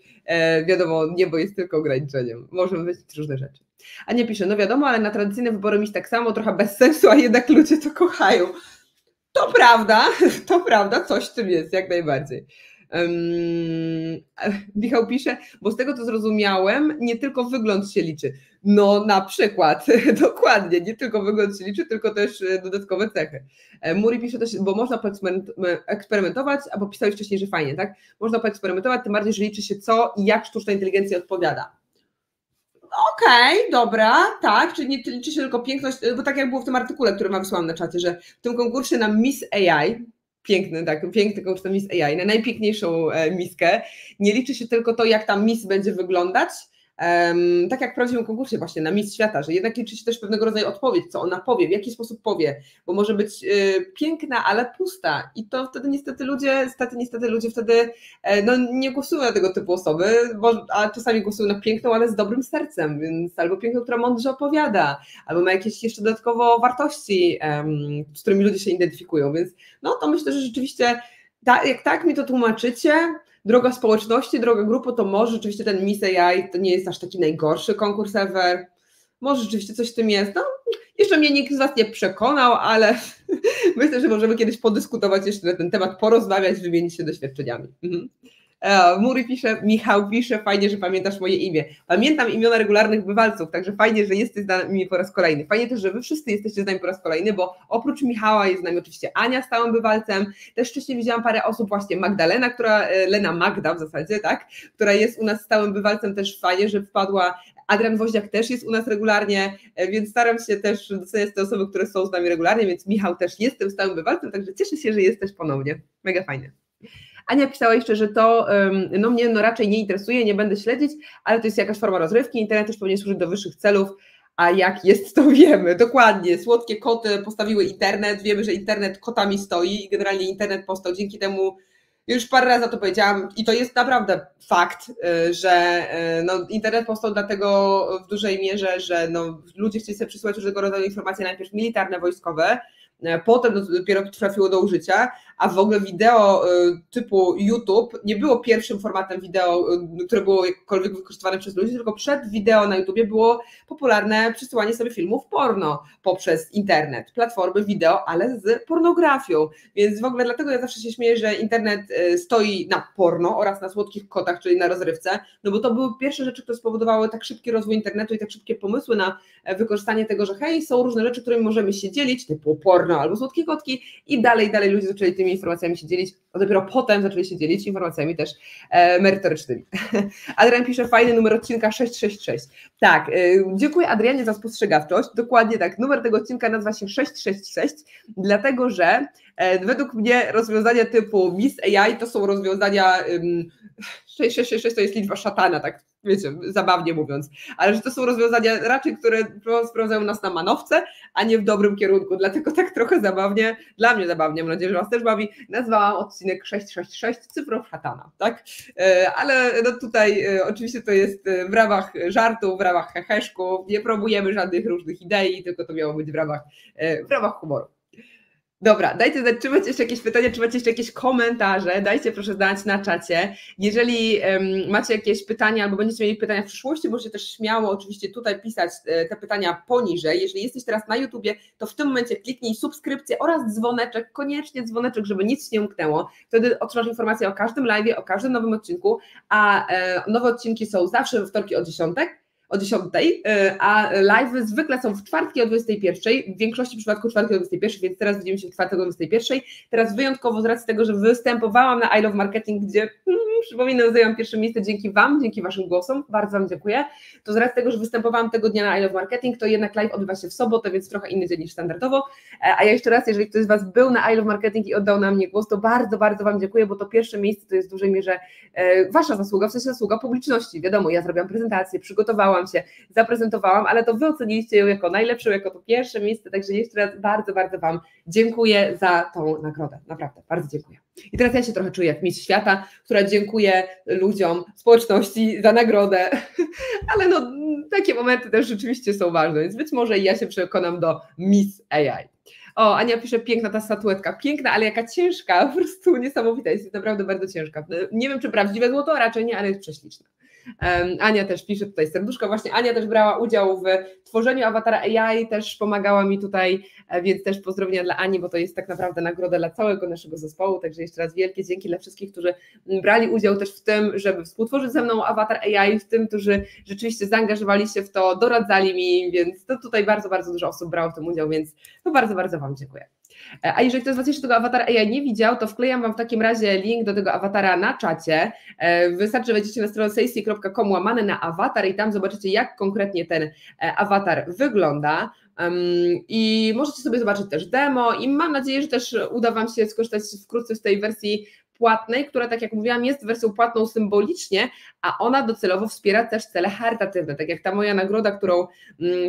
wiadomo, niebo jest tylko ograniczeniem, możemy wymyślić różne rzeczy. A nie pisze, no wiadomo, ale na tradycyjne wybory Miss tak samo, trochę bez sensu, a jednak ludzie to kochają. To prawda, coś w tym jest, jak najbardziej. Michał pisze, bo z tego co zrozumiałem, nie tylko wygląd się liczy. No na przykład, dokładnie, nie tylko wygląd się liczy, tylko też dodatkowe cechy. Muri pisze też, bo można eksperymentować, albo pisałeś wcześniej, że fajnie, tak? Można poeksperymentować, tym bardziej, że liczy się co i jak sztuczna inteligencja odpowiada. Okej, dobra, tak, czyli nie liczy się tylko piękność, bo tak jak było w tym artykule, który wam wysłałam na czacie, że w tym konkursie na Miss AI Piękny, tak, piękny konkurs na Miss AI, na najpiękniejszą miskę. Nie liczy się tylko to, jak ta Miss będzie wyglądać, tak jak w prawdziwym konkursie właśnie na Miss Świata, że jednak liczy się też pewnego rodzaju odpowiedź, co ona powie, w jaki sposób powie, bo może być piękna, ale pusta i to wtedy niestety ludzie wtedy no, nie głosują na tego typu osoby, a czasami głosują na piękną, ale z dobrym sercem, więc albo piękną, która mądrze opowiada, albo ma jakieś jeszcze dodatkowo wartości, z którymi ludzie się identyfikują, więc no to myślę, że rzeczywiście jak tak mi to tłumaczycie, droga społeczności, droga grupy, to może rzeczywiście ten Miss AI to nie jest aż taki najgorszy konkurs ever. Może rzeczywiście coś w tym jest. No, jeszcze mnie nikt z Was nie przekonał, ale myślę, że możemy kiedyś podyskutować jeszcze na ten temat, porozmawiać, wymienić się doświadczeniami. Muri pisze, Michał pisze, fajnie, że pamiętasz moje imię. Pamiętam imiona regularnych bywalców, także fajnie, że jesteś z nami po raz kolejny. Fajnie też, że Wy wszyscy jesteście z nami po raz kolejny, bo oprócz Michała jest z nami oczywiście Ania stałym bywalcem. Też wcześniej widziałam parę osób, właśnie Magdalena, Lena Magda w zasadzie, tak, która jest u nas stałym bywalcem, też fajnie, że wpadła. Adrian Woździak też jest u nas regularnie, więc staram się też doceniać te osoby, które są z nami regularnie, więc Michał też jest tym stałym bywalcem, także cieszę się, że jesteś ponownie. Mega fajnie. Ania pisała jeszcze, że to no mnie raczej nie interesuje, nie będę śledzić, ale to jest jakaś forma rozrywki, internet też powinien służyć do wyższych celów, a jak jest, to wiemy, dokładnie, słodkie koty postawiły internet, wiemy, że internet kotami stoi i generalnie internet powstał dzięki temu, już parę razy to powiedziałam i to jest naprawdę fakt, że no, internet powstał dlatego w dużej mierze, że no, ludzie chcieli sobie przesyłać różnego rodzaju informacje, najpierw militarne, wojskowe, potem dopiero trafiło do użycia, a w ogóle wideo typu YouTube nie było pierwszym formatem wideo, które było jakkolwiek wykorzystywane przez ludzi, tylko przed wideo na YouTubie było popularne przesyłanie sobie filmów porno poprzez internet, platformy wideo, ale z pornografią, więc w ogóle dlatego ja zawsze się śmieję, że internet stoi na porno oraz na słodkich kotach, czyli na rozrywce, no bo to były pierwsze rzeczy, które spowodowały tak szybki rozwój internetu i tak szybkie pomysły na wykorzystanie tego, że hej, są różne rzeczy, którymi możemy się dzielić, typu porno albo słodkie kotki i dalej ludzie zaczęli tymi informacjami się dzielić, a dopiero potem zaczęli się dzielić informacjami też merytorycznymi. Adrian pisze, fajny numer odcinka 666. Tak, dziękuję Adrianie za spostrzegawczość, dokładnie tak, numer tego odcinka nazywa się 666, dlatego że według mnie rozwiązania typu Miss AI to są rozwiązania 6666 to jest liczba szatana, tak wiecie, zabawnie mówiąc, ale że to są rozwiązania raczej, które sprowadzają nas na manowce, a nie w dobrym kierunku, dlatego tak trochę zabawnie, dla mnie zabawnie, mam nadzieję, że Was też bawi, nazwałam odcinek 666 cyfrą szatana, tak? Ale no tutaj oczywiście to jest w ramach żartu, w ramach heheszków, nie próbujemy żadnych różnych idei, tylko to miało być w ramach humoru. Dobra, dajcie znać, czy macie jeszcze jakieś pytania, czy macie jeszcze jakieś komentarze, dajcie proszę znać na czacie. Jeżeli macie jakieś pytania albo będziecie mieli pytania w przyszłości, możecie też śmiało oczywiście tutaj pisać te pytania poniżej. Jeżeli jesteś teraz na YouTubie, to w tym momencie kliknij subskrypcję oraz dzwoneczek, koniecznie dzwoneczek, żeby nic nie umknęło. Wtedy otrzymasz informacje o każdym live'ie, o każdym nowym odcinku, a nowe odcinki są zawsze we wtorki o 10, a live'y zwykle są w czwartki o 21, w większości przypadków czwartki o 21, więc teraz widzimy się w czwartek o 21. Teraz wyjątkowo z racji tego, że występowałam na I Love Marketing, gdzie przypominam, zajęłam pierwsze miejsce dzięki Wam, dzięki Waszym głosom, bardzo Wam dziękuję, to z racji tego, że występowałam tego dnia na I Love Marketing, to jednak live odbywa się w sobotę, więc trochę inny dzień niż standardowo, a ja jeszcze raz, jeżeli ktoś z Was był na I Love Marketing i oddał na mnie głos, to bardzo, bardzo Wam dziękuję, bo to pierwsze miejsce to jest w dużej mierze Wasza zasługa, w sensie zasługa publiczności, wiadomo, ja zrobiłam prezentację, przygotowałam się, zaprezentowałam, ale to Wy oceniliście ją jako najlepszą, jako to pierwsze miejsce, także jeszcze raz bardzo, bardzo Wam dziękuję za tą nagrodę, naprawdę, bardzo dziękuję. I teraz ja się trochę czuję jak Miss Świata, która dziękuję ludziom, społeczności za nagrodę, ale no takie momenty też rzeczywiście są ważne, więc być może i ja się przekonam do Miss AI. O, Ania pisze, piękna ta statuetka, piękna, ale jaka ciężka, po prostu niesamowita, jest naprawdę bardzo ciężka. Nie wiem, czy prawdziwe złoto, raczej nie, ale jest prześliczna. Ania też pisze tutaj serduszko, właśnie Ania też brała udział w tworzeniu awatara AI, też pomagała mi tutaj, więc też pozdrowienia dla Ani, bo to jest tak naprawdę nagroda dla całego naszego zespołu, także jeszcze raz wielkie dzięki dla wszystkich, którzy brali udział też w tym, żeby współtworzyć ze mną awatar AI, w tym, którzy rzeczywiście zaangażowali się w to, doradzali mi, więc to tutaj bardzo, bardzo dużo osób brało w tym udział, więc to bardzo, bardzo Wam dziękuję. A jeżeli ktoś z Was jeszcze tego awatara AI nie widział, to wklejam Wam w takim razie link do tego awatara na czacie. Wystarczy, że wejdziecie na stronę sejsi.com/na-awatar i tam zobaczycie, jak konkretnie ten awatar wygląda. I możecie sobie zobaczyć też demo i mam nadzieję, że też uda Wam się skorzystać wkrótce z tej wersji płatnej, która, tak jak mówiłam, jest wersją płatną symbolicznie, a ona docelowo wspiera też cele charytatywne. Tak jak ta moja nagroda, którą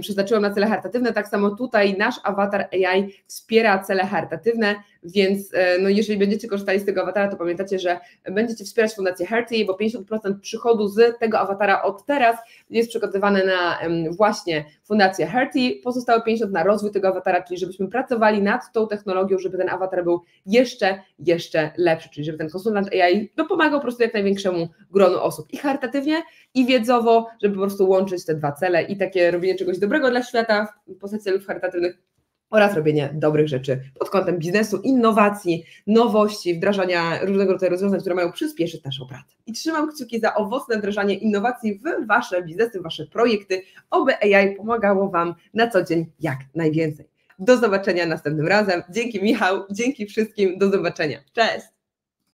przeznaczyłam na cele charytatywne, tak samo tutaj nasz awatar AI wspiera cele charytatywne, więc no, jeżeli będziecie korzystali z tego awatara, to pamiętacie, że będziecie wspierać Fundację Hertie, bo 50% przychodu z tego awatara od teraz jest przekazywane na właśnie Fundację Hertie, pozostałe 50% na rozwój tego awatara, czyli żebyśmy pracowali nad tą technologią, żeby ten awatar był jeszcze lepszy, czyli żeby ten konsultant AI dopomagał po prostu jak największemu gronu osób i charytatywnie, i wiedzowo, żeby po prostu łączyć te dwa cele i takie robienie czegoś dobrego dla świata w postaci celów charytatywnych oraz robienie dobrych rzeczy pod kątem biznesu, innowacji, nowości, wdrażania różnego rodzaju rozwiązań, które mają przyspieszyć naszą pracę. I trzymam kciuki za owocne wdrażanie innowacji w Wasze biznesy, w Wasze projekty, oby AI pomagało Wam na co dzień jak najwięcej. Do zobaczenia następnym razem. Dzięki Michał, dzięki wszystkim, do zobaczenia. Cześć!